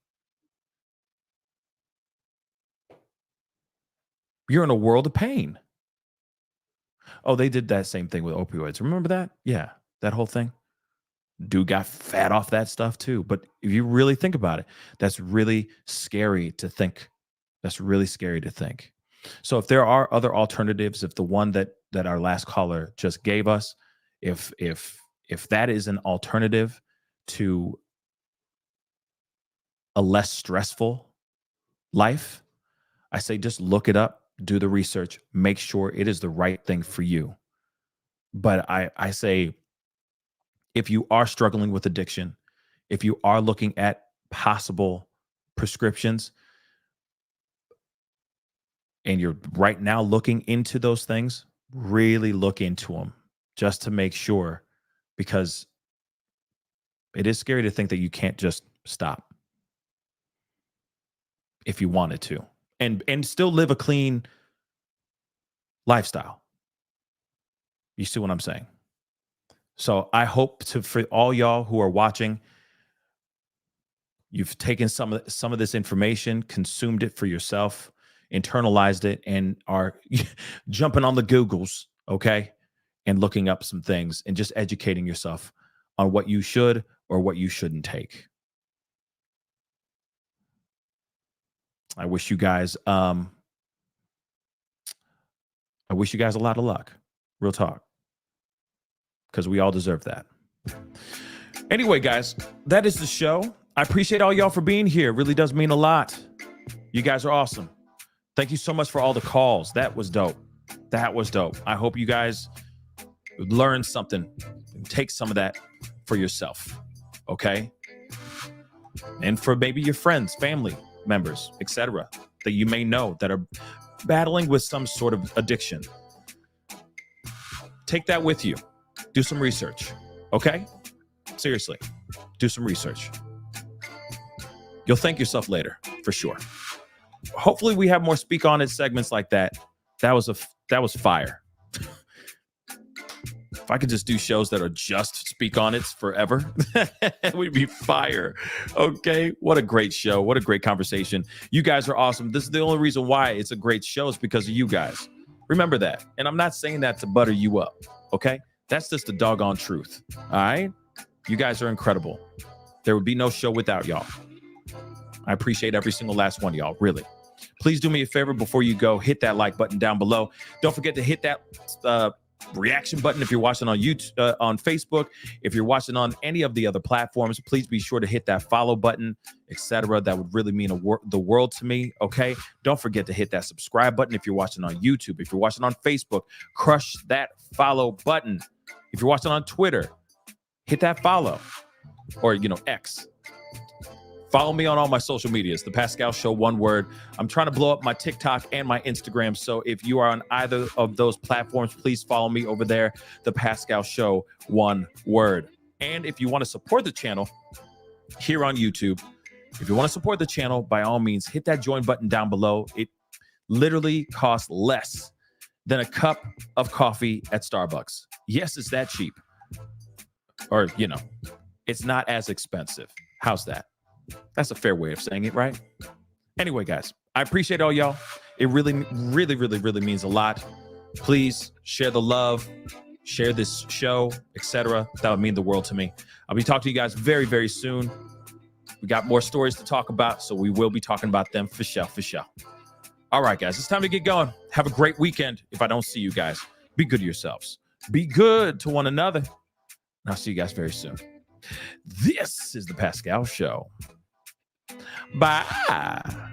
you're in a world of pain. Oh, they did that same thing with opioids. Remember that? Yeah, that whole thing. Dude got fat off that stuff too. But if you really think about it, that's really scary to think. That's really scary to think. So if there are other alternatives, if the one that our last caller just gave us, if that is an alternative to a less stressful life, I say just look it up, do the research, make sure it is the right thing for you. But I say, if you are struggling with addiction, if you are looking at possible prescriptions, and you're right now looking into those things, really look into them just to make sure, because it is scary to think that you can't just stop if you wanted to, and still live a clean lifestyle. You see what I'm saying? So I hope for all y'all who are watching, you've taken some of this information, consumed it for yourself, internalized it, and are jumping on the Googles, okay, and looking up some things and just educating yourself on what you should or what you shouldn't take. I wish you guys a lot of luck. Real talk. Because we all deserve that. Anyway, guys, that is the show. I appreciate all y'all for being here. It really does mean a lot. You guys are awesome. Thank you so much for all the calls. That was dope. I hope you guys learned something and take some of that for yourself. Okay? And for maybe your friends, family members, etc., that you may know that are battling with some sort of addiction. Take that with you. Do some research. Okay? Seriously, do some research. You'll thank yourself later, for sure. Hopefully we have more Speak On It segments like that. That was fire. If I could just do shows that are just Speak On It forever, it would be fire. Okay. What a great show. What a great conversation. You guys are awesome. This is the only reason why it's a great show is because of you guys. Remember that. And I'm not saying that to butter you up. Okay. That's just the doggone truth. All right. You guys are incredible. There would be no show without y'all. I appreciate every single last one of y'all. Really. Please do me a favor before you go. Hit that like button down below. Don't forget to hit that reaction button if you're watching on YouTube, on Facebook. If you're watching on any of the other platforms, please be sure to hit that follow button, etc. That would really mean the world to me. Okay. Don't forget to hit that subscribe button if you're watching on YouTube. If you're watching on Facebook, crush that follow button. If you're watching on Twitter, hit that follow, or X. Follow me on all my social medias, The Pascal Show, one word. I'm trying to blow up my TikTok and my Instagram. So if you are on either of those platforms, please follow me over there, The Pascal Show, one word. And if you want to support the channel here on YouTube, if you want to support the channel, by all means, hit that join button down below. It literally costs less than a cup of coffee at Starbucks. Yes, it's that cheap. Or, it's not as expensive. How's that? That's a fair way of saying it, right? Anyway, guys, I appreciate all y'all. It really, really, really, really means a lot. Please share the love, share this show, etc. That would mean the world to me. I'll be talking to you guys very, very soon. We got more stories to talk about, so we will be talking about them for sure, for sure. All right, guys, it's time to get going. Have a great weekend. If I don't see you guys, be good to yourselves. Be good to one another. And I'll see you guys very soon. This is The Pascal Show. Bye.